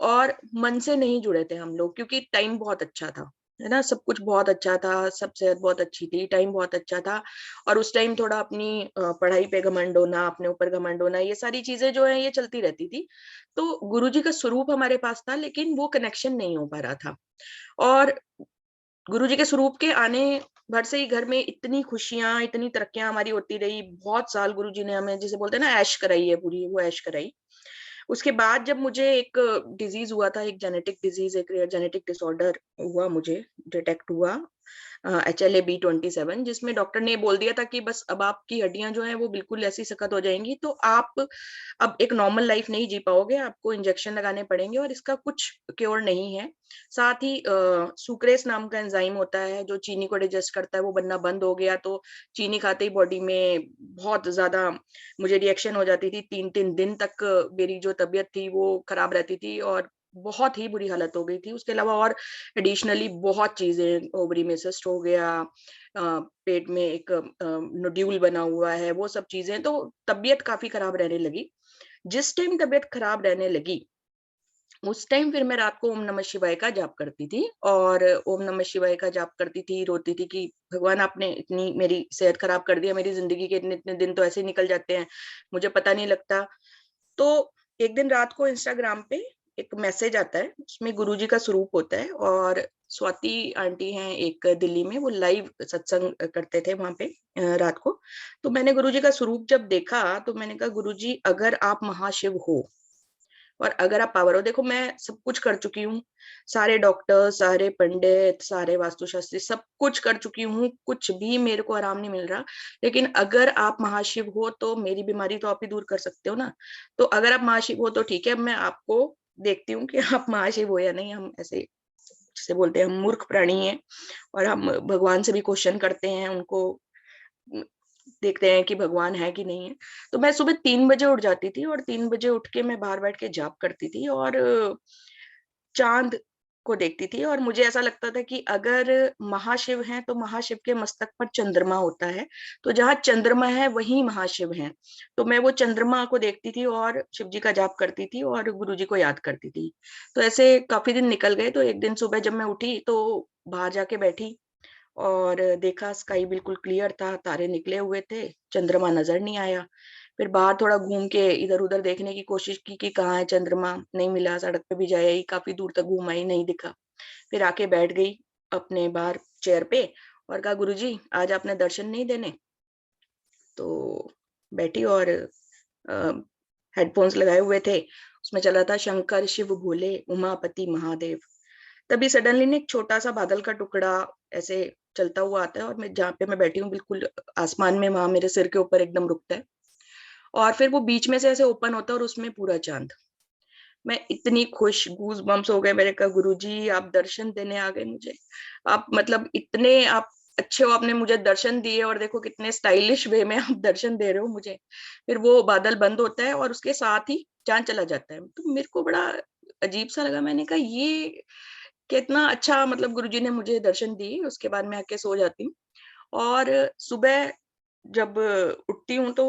और मन से नहीं जुड़े थे हम लोग, क्योंकि टाइम बहुत अच्छा था, है ना, सब कुछ बहुत अच्छा था, सब सेहत बहुत अच्छी थी, टाइम बहुत अच्छा था। और उस टाइम थोड़ा अपनी पढ़ाई पे घमंड होना, अपने ऊपर घमंड होना, ये सारी चीजें जो है ये चलती रहती थी। तो गुरुजी का स्वरूप हमारे पास था, लेकिन वो कनेक्शन नहीं हो पा रहा था। और गुरुजी के स्वरूप के आने भर से ही घर में इतनी खुशियां, इतनी तरक्कियां हमारी होती रही। बहुत साल गुरुजी ने हमें, जिसे बोलते हैं ना, ऐश कराई है पूरी, वो ऐश कराई। उसके बाद जब मुझे एक डिजीज हुआ था, एक जेनेटिक डिजीज, एक जेनेटिक डिसऑर्डर हुआ, मुझे डिटेक्ट हुआ HLA-B27, जिसमें डॉक्टर ने बोल दिया था कि बस अब आपकी हड्डियां जो हैं वो बिल्कुल ऐसी सख्त हो जाएंगी, तो आप अब एक नॉर्मल लाइफ नहीं जी पाओगे, आपको इंजेक्शन लगाने पड़ेंगे और इसका कुछ क्योर नहीं है। साथ ही सुक्रेस नाम का एंजाइम होता है जो चीनी को डाइजेस्ट करता है, वो बनना बंद हो गया। तो चीनी खाते ही बॉडी में बहुत ज्यादा मुझे रिएक्शन हो जाती थी। 3-3 दिन तक मेरी जो तबीयत थी वो खराब रहती थी और बहुत ही बुरी हालत हो गई थी। उसके अलावा और एडिशनली बहुत चीजें, ओवरी में सिस्ट हो गया, पेट में एक नोड्यूल बना हुआ है, वो सब चीजें, तो तबीयत काफी खराब रहने लगी। जिस टाइम तबीयत खराब रहने लगी उस टाइम फिर मैं रात को ओम नमः शिवाय का जाप करती थी, और ओम नमः शिवाय का जाप करती थी, रोती थी कि भगवान आपने इतनी मेरी सेहत खराब कर दिया, मेरी जिंदगी के इतने इतने दिन तो ऐसे निकल जाते हैं, मुझे पता नहीं लगता। तो एक दिन रात को इंस्टाग्राम पे एक मैसेज आता है, उसमें गुरुजी का स्वरूप होता है, और स्वाति आंटी हैं एक दिल्ली में, वो लाइव सत्संग करते थे वहां पे रात को। तो मैंने गुरुजी का स्वरूप जब देखा तो मैंने कहा गुरुजी अगर आप महाशिव हो और अगर आप पावर हो, देखो मैं सब कुछ कर चुकी हूँ, सारे डॉक्टर, सारे पंडित, सारे वास्तुशास्त्री, सब कुछ कर चुकी हूँ, कुछ भी मेरे को आराम नहीं मिल रहा, लेकिन अगर आप महाशिव हो तो मेरी बीमारी तो आप ही दूर कर सकते हो ना। तो अगर आप महाशिव हो तो ठीक है, मैं आपको देखती हूँ कि आप महाशिव हो या नहीं। हम ऐसे जिसे बोलते हैं, हम मूर्ख प्राणी हैं और हम भगवान से भी क्वेश्चन करते हैं, उनको देखते हैं कि भगवान है कि नहीं है। तो मैं सुबह 3 बजे उठ जाती थी और 3 बजे उठ के मैं बाहर बैठ के जाप करती थी और चांद को देखती थी, और मुझे ऐसा लगता था कि अगर महाशिव हैं तो महाशिव के मस्तक पर चंद्रमा होता है, तो जहाँ चंद्रमा है वहीं महाशिव हैं। तो मैं वो चंद्रमा को देखती थी और शिव जी का जाप करती थी और गुरु जी को याद करती थी। तो ऐसे काफी दिन निकल गए। तो एक दिन सुबह जब मैं उठी तो बाहर जाके बैठी और देखा स्काई बिल्कुल क्लियर था, तारे निकले हुए थे, चंद्रमा नजर नहीं आया। फिर बाहर थोड़ा घूम के इधर उधर देखने की कोशिश की कि कहाँ है चंद्रमा, नहीं मिला। सड़क पे भी जाई, काफी दूर तक घूम आई, नहीं दिखा। फिर आके बैठ गई अपने बाहर चेयर पे और कहा गुरुजी आज आपने दर्शन नहीं देने। तो बैठी और हेडफोन्स लगाए हुए थे, उसमें चला था शंकर शिव भोले उमापति महादेव। तभी सडनली ना एक छोटा सा बादल का टुकड़ा ऐसे चलता हुआ आता है और मैं जहाँ पे मैं बैठी हूँ बिल्कुल आसमान में, वहां मेरे सिर के ऊपर एकदम रुकता है और फिर वो बीच में से ऐसे ओपन होता है और उसमें पूरा चांद। मैं इतनी खुश, गूज बम्स हो गए। मैंने कहा गुरुजी आप दर्शन देने आ गए मुझे, आप मतलब इतने आप अच्छे हो, आपने मुझे दर्शन दिए और देखो कितने स्टाइलिश वे में आप दर्शन दे रहे हो मुझे। फिर वो बादल बंद होता है और उसके साथ ही चांद चला जाता है। तो मेरे को बड़ा अजीब सा लगा। मैंने कहा ये कितना अच्छा, मतलब गुरुजी ने मुझे दर्शन दिए। उसके बाद मैं आके सो जाती हूँ और सुबह जब उठती हूँ तो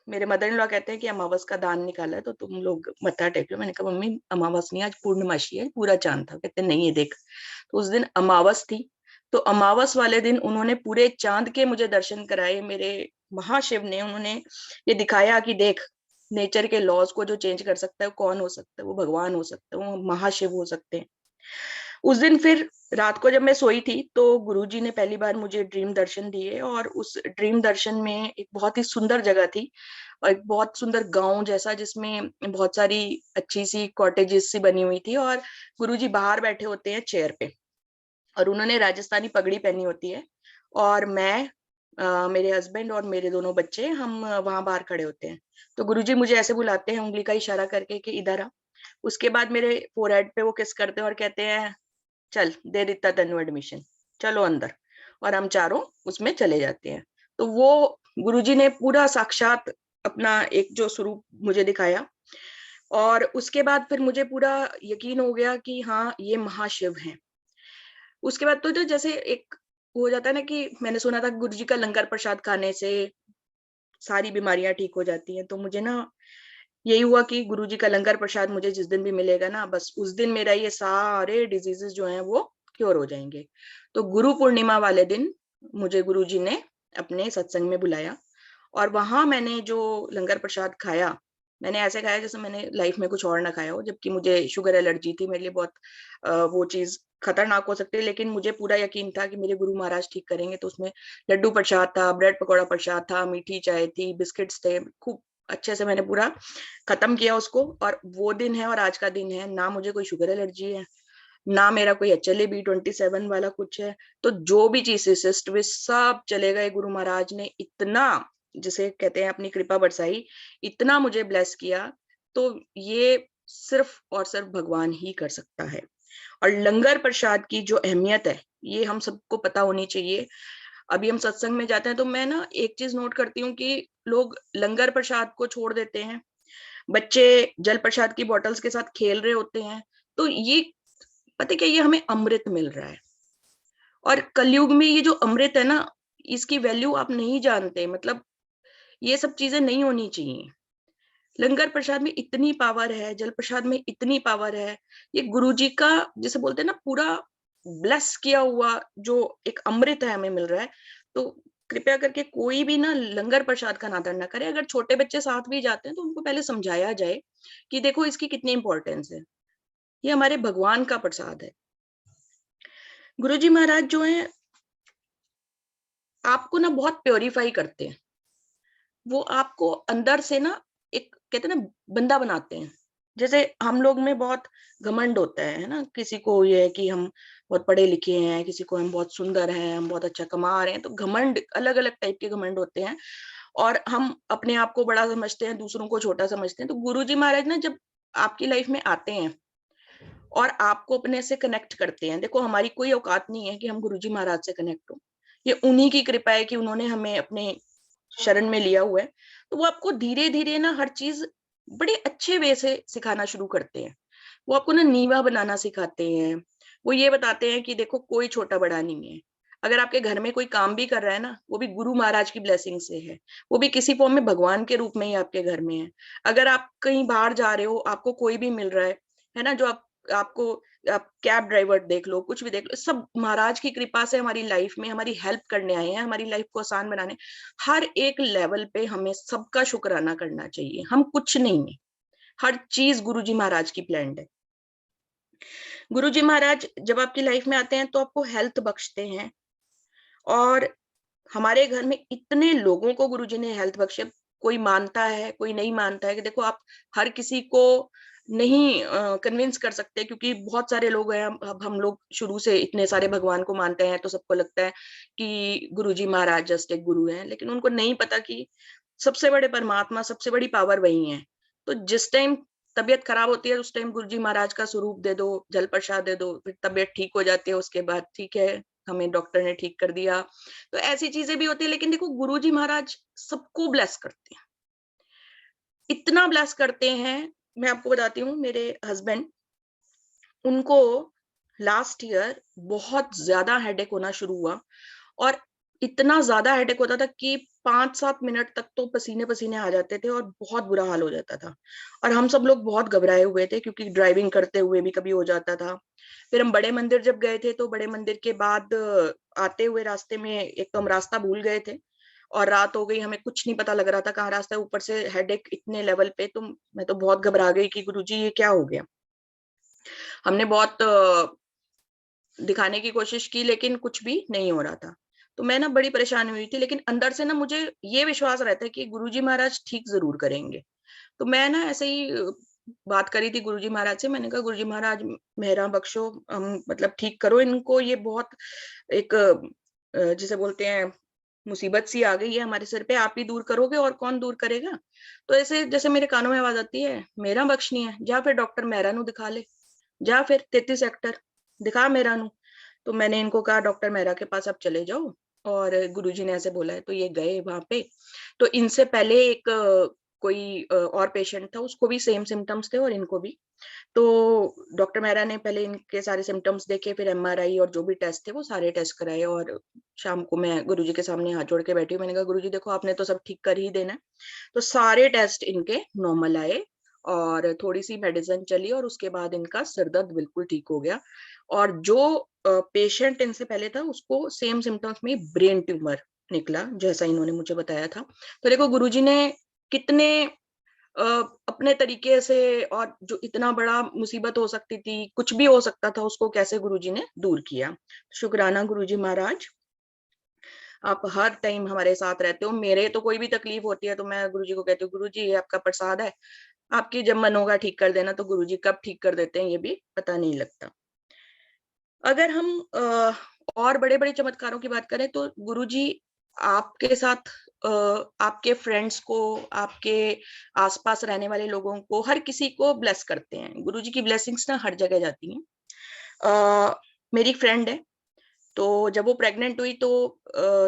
मेरे मदर इन लॉ कहते हैं कि अमावस का दान निकाला है तो तुम लोग मत्था टेक लो। मैंने कहा मम्मी अमावस नहीं, आज पूर्णमासी है, पूरा चांद था। कहते नहीं है देख। तो उस दिन अमावस थी, तो अमावस वाले दिन उन्होंने पूरे चांद के मुझे दर्शन कराए। मेरे महाशिव ने, उन्होंने ये दिखाया कि देख नेचर के लॉज को जो चेंज कर सकता है वो कौन हो सकता है, वो भगवान हो सकता है, वो महाशिव हो सकते हैं। उस दिन फिर रात को जब मैं सोई थी तो गुरुजी ने पहली बार मुझे ड्रीम दर्शन दिए और उस ड्रीम दर्शन में एक बहुत ही सुंदर जगह थी और एक बहुत सुंदर गांव जैसा, जिसमें बहुत सारी अच्छी सी कॉटेजेस सी बनी हुई थी और गुरुजी बाहर बैठे होते हैं चेयर पे और उन्होंने राजस्थानी पगड़ी पहनी होती है और मैं मेरे हस्बैंड और मेरे दोनों बच्चे हम वहां बाहर खड़े होते हैं। तो गुरुजी मुझे ऐसे बुलाते हैं उंगली का इशारा करके कि इधर आ। उसके बाद मेरे फोरहेड पे वो किस करते हैं और कहते हैं चल दे दिता तेनू एडमिशन, चलो अंदर। और हम चारों उसमें चले जाते हैं। तो वो गुरुजी ने पूरा साक्षात अपना एक जो स्वरूप मुझे दिखाया और उसके बाद फिर मुझे पूरा यकीन हो गया कि हाँ ये महाशिव हैं। उसके बाद तो जैसे एक हो जाता है ना कि मैंने सुना था गुरुजी का लंगर प्रसाद खाने से सारी बीमारियां ठीक हो जाती हैं। तो मुझे ना यही हुआ कि गुरुजी का लंगर प्रसाद मुझे जिस दिन भी मिलेगा ना, बस उस दिन मेरा ये सारे डिजीजेस जो हैं वो क्योर हो जाएंगे। तो गुरु पूर्णिमा वाले दिन मुझे गुरुजी ने अपने सत्संग में बुलाया और वहां मैंने जो लंगर प्रसाद खाया, मैंने ऐसे खाया जैसे मैंने लाइफ में कुछ और ना खाया हो, जबकि मुझे शुगर एलर्जी थी। मेरे लिए बहुत वो चीज खतरनाक हो सकती है, लेकिन मुझे पूरा यकीन था कि मेरे गुरु महाराज ठीक करेंगे। तो उसमें लड्डू प्रसाद था, ब्रेड पकौड़ा प्रसाद था, मीठी चाय थी, बिस्किट्स थे। खूब अच्छे से मैंने पूरा खत्म किया उसको। और वो दिन है और आज का दिन है, ना मुझे कोई शुगर एलर्जी है, ना मेरा कोई HLA-B27 वाला कुछ है। तो जो भी चीजें सिस्ट वे सब चले गए। गुरु महाराज ने इतना, जिसे कहते हैं अपनी कृपा बरसाई, इतना मुझे ब्लेस किया। तो ये सिर्फ और सिर्फ भगवान ही कर सकता है। और लंगर प्रसाद की जो अहमियत है ये हम सबको पता होनी चाहिए। अभी हम सत्संग में जाते हैं तो मैं ना एक चीज नोट करती हूँ कि लोग लंगर प्रसाद को छोड़ देते हैं, बच्चे जल प्रसाद की बोतल्स के साथ खेल रहे होते हैं। तो ये पता क्या, ये हमें अमृत मिल रहा है और कलयुग में ये जो अमृत है ना, इसकी वैल्यू आप नहीं जानते। मतलब ये सब चीजें नहीं होनी चाहिए। लंगर प्रसाद में इतनी पावर है, जल प्रसाद में इतनी पावर है। ये गुरुजी का जिसे बोलते हैं ना पूरा ब्लेस किया हुआ जो एक अमृत है हमें मिल रहा है। तो कृपया करके कोई भी ना लंगर प्रसाद का अनादर ना करे। अगर छोटे बच्चे साथ भी जाते हैं तो उनको पहले समझाया जाए कि देखो इसकी कितनी इंपॉर्टेंस है, ये हमारे भगवान का प्रसाद है। गुरुजी महाराज जो है आपको ना बहुत प्योरीफाई करते हैं, वो आपको अंदर से ना एक कहते हैं ना बंदा बनाते हैं। जैसे हम लोग में बहुत घमंड होता है ना, किसी को ये है कि हम बहुत पढ़े लिखे हैं, किसी को हम बहुत सुंदर हैं, हम बहुत अच्छा कमा रहे हैं, तो घमंड अलग अलग टाइप के घमंड होते हैं और हम अपने आप को बड़ा समझते हैं, दूसरों को छोटा समझते हैं। तो गुरुजी महाराज ना जब आपकी लाइफ में आते हैं और आपको अपने से कनेक्ट करते हैं, देखो हमारी कोई औकात नहीं है कि हम गुरुजी महाराज से कनेक्ट हो, ये उन्हीं की कृपा है कि उन्होंने हमें अपने शरण में लिया हुआ है। तो वो आपको धीरे धीरे ना हर चीज बड़े अच्छे वे से सिखाना शुरू करते हैं। वो आपको ना नीवा बनाना सिखाते हैं। वो ये बताते हैं कि देखो कोई छोटा बड़ा नहीं है। अगर आपके घर में कोई काम भी कर रहा है ना, वो भी गुरु महाराज की ब्लेसिंग से है, वो भी किसी फॉर्म में भगवान के रूप में ही आपके घर में है। अगर आप कहीं बाहर जा रहे हो, आपको कोई भी मिल रहा है ना, जो आपको आप कैब ड्राइवर देख लो, कुछ भी देख लो, सब महाराज की कृपा से हमारी लाइफ में हमारी हेल्प करने आए हैं, हमारी लाइफ को आसान बनाने। हर एक लेवल पे हमें सबका शुक्राना करना चाहिए। हम कुछ नहीं है, हर चीज गुरुजी महाराज की प्लान्ड है। गुरुजी महाराज जब आपकी लाइफ में आते हैं तो आपको हेल्थ बख्शते हैं और हमारे घर में इतने लोगों को गुरुजी ने हेल्थ बख्शे। कोई मानता है, कोई नहीं मानता है, कि देखो आप हर किसी को नहीं कन्विंस कर सकते, क्योंकि बहुत सारे लोग हैं। अब हम लोग शुरू से इतने सारे भगवान को मानते हैं तो सबको लगता है कि गुरुजी महाराज जस्ट एक गुरु हैं, लेकिन उनको नहीं पता कि सबसे बड़े परमात्मा, सबसे बड़ी पावर वही है। तो जिस टाइम तबीयत खराब होती है उस टाइम गुरुजी महाराज का स्वरूप दे दो, जल प्रसाद दे दो, फिर तबीयत ठीक हो जाती है, उसके बाद ठीक है, हमें डॉक्टर ने ठीक कर दिया। तो ऐसी चीजें भी होती है, लेकिन देखो गुरुजी महाराज सबको ब्लेस करते हैं, इतना ब्लेस करते हैं। मैं आपको बताती हूँ, मेरे हस्बैंड, उनको लास्ट ईयर बहुत ज्यादा हेडेक होना शुरू हुआ और इतना ज्यादा हेडेक होता था कि 5-7 मिनट तक तो पसीने पसीने आ जाते थे और बहुत बुरा हाल हो जाता था। और हम सब लोग बहुत घबराए हुए थे, क्योंकि ड्राइविंग करते हुए भी कभी हो जाता था। फिर हम बड़े मंदिर जब गए थे तो बड़े मंदिर के बाद आते हुए रास्ते में एक तो हम रास्ता भूल गए थे और रात हो गई, हमें कुछ नहीं पता लग रहा था कहाँ रास्ता है, ऊपर से हेडेक इतने लेवल पे। तो मैं तो बहुत घबरा गई कि गुरुजी ये क्या हो गया। हमने बहुत दिखाने की कोशिश की, लेकिन कुछ भी नहीं हो रहा था। तो मैं ना बड़ी परेशान हुई थी, लेकिन अंदर से ना मुझे ये विश्वास रहता है कि गुरुजी महाराज ठीक जरूर करेंगे। तो मैं ना ऐसे ही बात करी थी गुरुजी महाराज से। मैंने कहा गुरुजी महाराज मेहरा बख्शो, हम मतलब ठीक करो इनको, ये बहुत एक जिसे बोलते हैं मुसीबत सी आ गई है हमारे सिर पे, आप ही दूर करोगे और कौन दूर करेगा। तो ऐसे जैसे मेरे कानों में आवाज आती है, मेरा बख्शनी है, जा फिर डॉक्टर मेहरा नु दिखा ले, जा फिर 33 सेक्टर दिखा मेहरा नु। तो मैंने इनको कहा डॉक्टर मेहरा के पास आप चले जाओ, और गुरुजी ने ऐसे बोला है। तो ये गए वहां पे। तो इनसे पहले एक कोई और पेशेंट था, उसको भी सेम सिम्टम्स थे और इनको भी। तो डॉक्टर मेहरा ने पहले इनके सारे सिम्टम्स देखे, फिर एमआरआई और जो भी टेस्ट थे वो सारे टेस्ट कराए। और शाम को मैं गुरुजी के सामने हाथ जोड़ के बैठी हूँ। मैंने कहा गुरुजी देखो आपने तो सब ठीक कर ही देना है। तो सारे टेस्ट इनके नॉर्मल आए और थोड़ी सी मेडिसिन चली और उसके बाद इनका सिर दर्द बिल्कुल ठीक हो गया। और जो पेशेंट इनसे पहले था उसको सेम सिम्टम्स में ब्रेन ट्यूमर निकला, जैसा इन्होंने मुझे बताया था। तो देखो गुरुजी ने कितने अपने तरीके से, और जो इतना बड़ा मुसीबत हो सकती थी, कुछ भी हो सकता था, उसको कैसे गुरुजी ने दूर किया। शुक्राना गुरुजी महाराज, आप हर टाइम हमारे साथ रहते हो। मेरे तो कोई भी तकलीफ होती है तो मैं गुरुजी को कहती हूँ गुरुजी ये आपका प्रसाद है, आपकी जब मन होगा ठीक कर देना। तो गुरुजी कब ठीक कर देते हैं ये भी पता नहीं लगता। अगर हम और बड़े बड़े चमत्कारों की बात करें तो गुरुजी आपके साथ आपके फ्रेंड्स को, आपके आसपास रहने वाले लोगों को, हर किसी को ब्लेस करते हैं। गुरुजी की ब्लेसिंग्स ना हर जगह जाती हैं। मेरी एक फ्रेंड है, तो जब वो प्रेग्नेंट हुई तो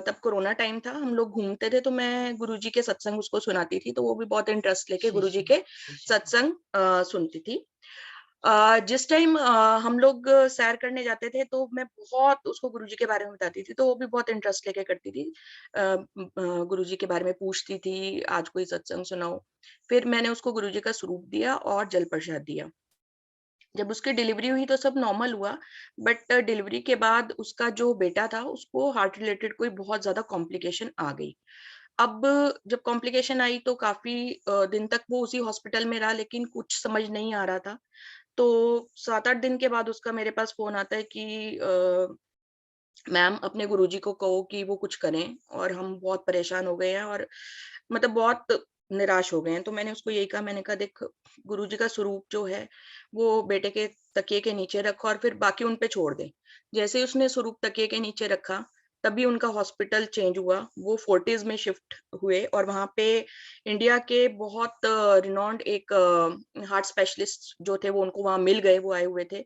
तब कोरोना टाइम था, हम लोग घूमते थे, तो मैं गुरुजी के सत्संग उसको सुनाती थी। तो वो भी बहुत इंटरेस्ट लेके गुरुजी के सत्संग सुनती थी। जिस टाइम हम लोग सैर करने जाते थे तो मैं बहुत उसको गुरुजी के बारे में बताती थी, तो वो भी बहुत इंटरेस्ट लेके करती थी। गुरुजी के बारे में पूछती थी, आज कोई सत्संग सुनाओ। फिर मैंने उसको गुरुजी का स्वरूप दिया और जल प्रसाद दिया। जब उसकी डिलीवरी हुई तो सब नॉर्मल हुआ, बट डिलीवरी के बाद उसका जो बेटा था उसको हार्ट रिलेटेड कोई बहुत ज्यादा कॉम्प्लिकेशन आ गई। अब जब कॉम्प्लिकेशन आई तो काफी दिन तक वो उसी हॉस्पिटल में रहा, लेकिन कुछ समझ नहीं आ रहा था। तो 7-8 दिन के बाद उसका मेरे पास फोन आता है कि मैम अपने गुरुजी को कहो कि वो कुछ करें, और हम बहुत परेशान हो गए हैं और मतलब बहुत निराश हो गए हैं। तो मैंने उसको यही कहा, मैंने कहा देख, गुरुजी का स्वरूप जो है वो बेटे के तकिए के नीचे रखो और फिर बाकी उन पे छोड़ दे। जैसे ही उसने स्वरूप तकिए के नीचे रखा, तभी उनका हॉस्पिटल चेंज हुआ। वो फोर्टिस में शिफ्ट हुए और वहां पे इंडिया के बहुत रिनॉन्ड एक हार्ट स्पेशलिस्ट जो थे वो उनको वहां मिल गए, वो आए हुए थे।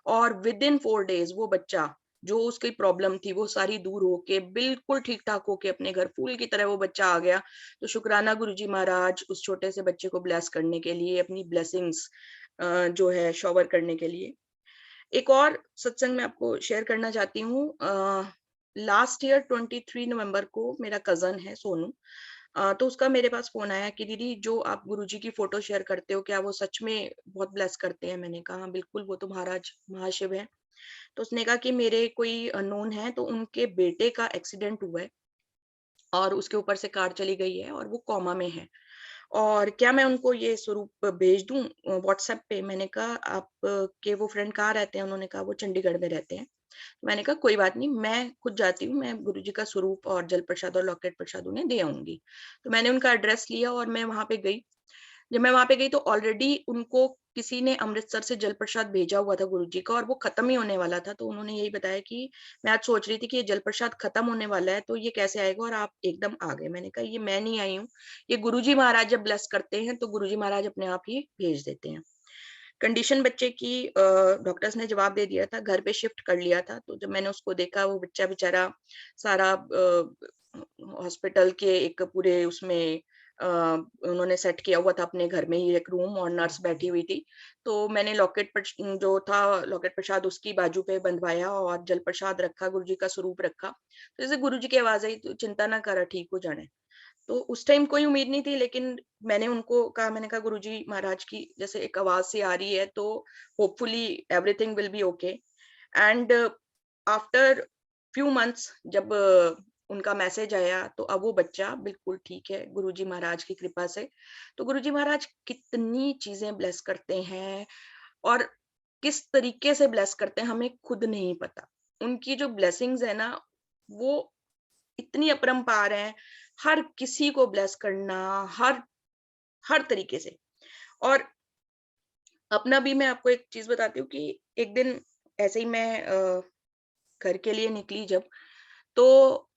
और विद इन 4 डेज वो बच्चा, जो उसकी प्रॉब्लम थी वो सारी दूर होके बिल्कुल ठीक ठाक होके अपने घर फूल की तरह वो बच्चा आ गया। तो शुक्राना गुरुजी महाराज उस छोटे से बच्चे को ब्लेस करने के लिए, अपनी ब्लेसिंग्स जो है शॉवर करने के लिए। एक और सत्संग मैं आपको शेयर करना चाहती हूँ। लास्ट ईयर 23 नवंबर को मेरा कजन है सोनू, तो उसका मेरे पास फोन आया कि दीदी जो आप गुरुजी की फोटो शेयर करते हो, क्या वो सच में बहुत ब्लेस करते हैं? मैंने कहा हाँ बिल्कुल, वो तो महाराज महाशिव है। तो उसने कहा कि मेरे कोई अननोन है, तो उनके बेटे का एक्सीडेंट हुआ है और उसके ऊपर से कार चली गई है और वो कोमा में है, और क्या मैं उनको ये स्वरूप भेज दूं व्हाट्सएप पे? मैंने कहा आप के वो फ्रेंड कहाँ रहते हैं? उन्होंने कहा वो चंडीगढ़ में रहते हैं। मैंने कहा कोई बात नहीं, मैं खुद जाती हूँ, मैं गुरुजी का स्वरूप और जल प्रसाद और लॉकेट प्रसाद उन्हें दे आऊंगी। तो मैंने उनका एड्रेस लिया और मैं वहां पे गई। जब मैं वहां पे गई तो ऑलरेडी उनको किसी ने अमृतसर से जल प्रसाद भेजा हुआ था गुरुजी का, और वो खत्म ही होने वाला था। तो उन्होंने यही बताया कि मैं आज सोच रही थी कि ये जल प्रसाद खत्म होने वाला है, तो ये कैसे आएगा और आप एकदम आ गए। मैंने कहा ये मैं नहीं आई हूँ, ये गुरुजी महाराज जब ब्लेस करते हैं तो गुरुजी महाराज अपने आप ही भेज देते हैं। कंडीशन बच्चे की डॉक्टर्स ने जवाब दे दिया था, घर पे शिफ्ट कर लिया था। तो जब मैंने उसको देखा, वो बच्चा बेचारा सारा हॉस्पिटल के एक पूरे उसमें उन्होंने सेट किया हुआ था अपने घर में ही एक रूम, और नर्स बैठी हुई थी। तो मैंने जो था लॉकेट प्रसाद उसकी बाजू पे बंधवाया और जल प्रसाद रखा, गुरुजी का स्वरूप रखा। तो जैसे गुरुजी की आवाज आई, तो चिंता ना करा, ठीक हो जाने। तो उस टाइम कोई उम्मीद नहीं थी, लेकिन मैंने उनको कहा, मैंने कहा गुरुजी महाराज की जैसे एक आवाज सी आ रही है, तो hopefully everything will be okay. And after few months जब उनका मैसेज आया, तो अब वो बच्चा बिल्कुल ठीक है गुरुजी महाराज की कृपा से। तो गुरुजी महाराज कितनी चीजें ब्लेस करते हैं और किस तरीके से ब्लेस करते हैं हमें खुद नहीं पता। उनकी जो ब्लेसिंग्स है ना, वो इतनी अपरंपार है, हर किसी को ब्लेस करना, हर हर तरीके से। और अपना भी मैं आपको एक चीज बताती हूँ कि एक दिन ऐसे ही मैं घर के लिए निकली जब, तो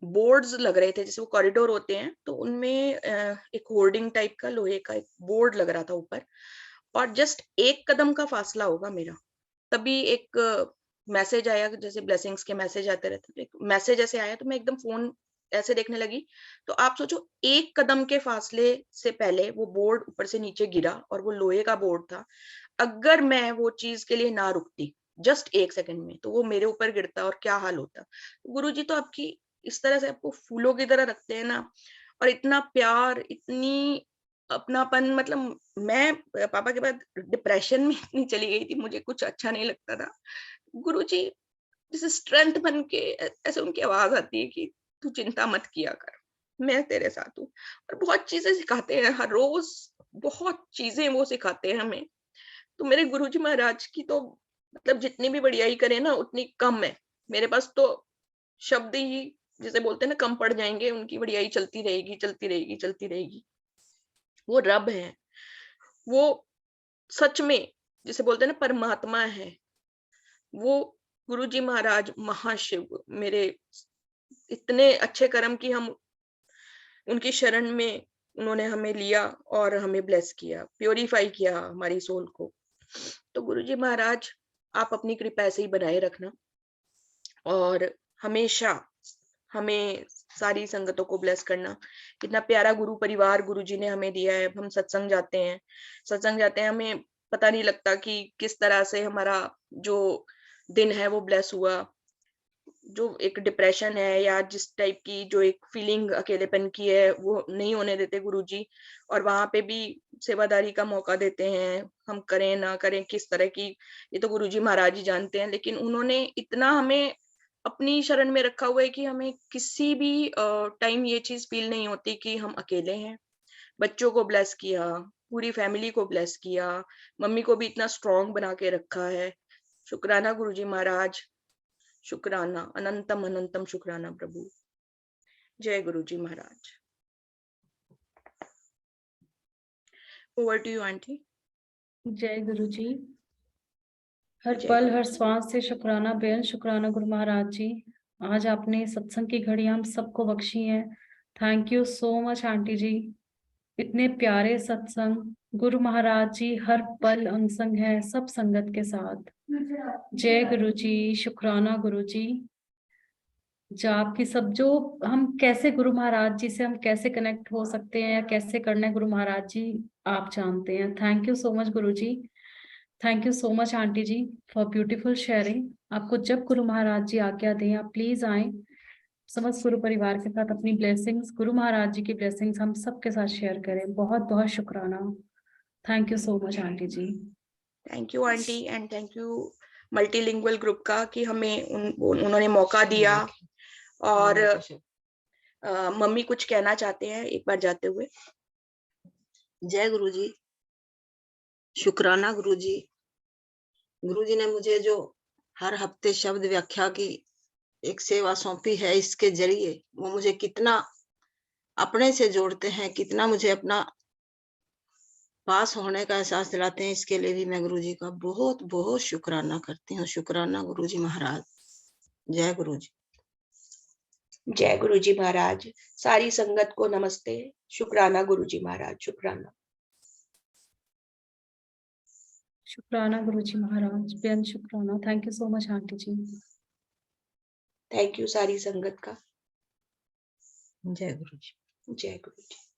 बोर्ड्स लग रहे थे, जैसे वो कॉरिडोर होते हैं तो उनमें एक होर्डिंग टाइप का लोहे का एक बोर्ड लग रहा था ऊपर, और जस्ट एक कदम का फासला होगा मेरा, तभी एक मैसेज आया, जैसे ब्लेसिंग्स के मैसेज आते रहते थे, एक मैसेज ऐसे आया, तो मैं एकदम फोन ऐसे देखने लगी। तो आप सोचो, एक कदम के फासले से पहले वो बोर्ड ऊपर से नीचे गिरा, और वो लोहे का बोर्ड था। अगर मैं वो चीज के लिए ना रुकती जस्ट एक सेकंड में, तो वो मेरे ऊपर गिरता और क्या हाल होता। गुरुजी तो आपकी इस तरह से आपको फूलों की तरह रखते हैं ना, और इतना प्यार, इतनी अपनापन, मतलब मैं पापा के बाद डिप्रेशन में इतनी चली गई थी, मुझे कुछ अच्छा नहीं लगता था। गुरुजी जैसे स्ट्रेंथ बन के ऐसे उनकी आवाज आती है कि तू चिंता मत किया कर, मैं तेरे साथ हूँ। और बहुत चीजें सिखाते हैं, हर रोज बहुत चीजें वो सिखाते हैं हमें। तो मेरे गुरुजी महाराज की तो मतलब जितनी भी बढ़ियाई करें ना उतनी कम है। मेरे पास तो शब्द ही जिसे बोलते हैं ना कम पड़ जाएंगे, उनकी बढ़ियाई चलती रहेगी, चलती रहेगी, चलती रहेगी। वो रब है, वो सच में जिसे बोलते हैं ना परमात्मा है। वो गुरुजी महाराज महाशिव मेरे इतने अच्छे कर्म की हम उनकी शरण में, उन्होंने हमें लिया और हमें ब्लेस किया, प्योरीफाई किया हमारी सोल को। तो गुरुजी महाराज आप अपनी कृपा ऐसे ही बनाए रखना, और हमेशा हमें सारी संगतों को ब्लेस करना। कितना प्यारा गुरु परिवार गुरुजी ने हमें दिया है। हम सत्संग जाते हैं, हमें पता नहीं लगता कि किस तरह से हमारा जो दिन है वो ब्लेस हुआ। जो एक डिप्रेशन है या जिस टाइप की जो एक फीलिंग अकेलेपन की है वो नहीं होने देते गुरुजी, और वहां पे भी सेवादारी का मौका देते हैं। हम करें ना करें किस तरह की, ये तो गुरुजी महाराज ही जानते हैं, लेकिन उन्होंने इतना हमें अपनी शरण में रखा हुआ है कि हमें किसी भी टाइम ये चीज फील नहीं होती कि हम अकेले हैं। बच्चों को ब्लेस किया, पूरी फैमिली को ब्लेस किया, मम्मी को भी इतना स्ट्रांग बना के रखा है। शुक्राना गुरुजी महाराज, शुक्राना, अनंतम अनंतम शुक्राना प्रभु। जय Guruji Maharaj. Over to you aunty. जय गुरु जी। हर जय पल गुरु हर जी। श्वास से शुक्राना बेन, शुक्राना गुरु महाराज जी। आज आपने सत्संग की घड़ी हम सबको बख्शी है। Thank you so much aunty ji. इतने प्यारे सत्संग, गुरु महाराज जी हर पल अंग है सब संगत के साथ। जय गुरु जी, शुक्राना गुरु जी। जाप की सब जो हम कैसे गुरु महाराज जी से हम कैसे कनेक्ट हो सकते हैं या कैसे करना है गुरु महाराज जी आप जानते हैं। Thank you so much Guru ji. Thank you so much aunty ji for beautiful sharing. आपको जब गुरु महाराज जी आज्ञा दें आप प्लीज आए समस्त गुरु परिवार के साथ अपनी ब्लेसिंग्स, गुरु महाराज जी की ब्लेसिंग्स हम सबके साथ शेयर करें। बहुत बहुत शुक्राना। Thank you so much aunty ji. Thank you aunty, and thank you multilingual group का कि हमें उन्होंने मौका दिया। और मम्मी कुछ कहना चाहते हैं एक बार जाते हुए। जय गुरु जी, शुक्राना गुरु जी। गुरु जी ने मुझे जो हर हफ्ते शब्द व्याख्या की एक सेवा सौंपी है, इसके जरिए वो मुझे कितना अपने से जोड़ते हैं, कितना मुझे अपना पास होने का एहसास दिलाते हैं, इसके लिए भी मैं गुरु जी का बहुत बहुत शुक्राना करती हूँ। शुक्राना गुरु जी महाराज। जय गुरु जी। जय गुरु जी महाराज। सारी संगत को नमस्ते। शुक्राना गुरु जी महाराज, शुक्राना। शुक्राना गुरु जी महाराज, बेन शुक्राना। Thank you so much aunty ji. Thank you सारी संगत का। जय गुरु जी। जय गुरु जी।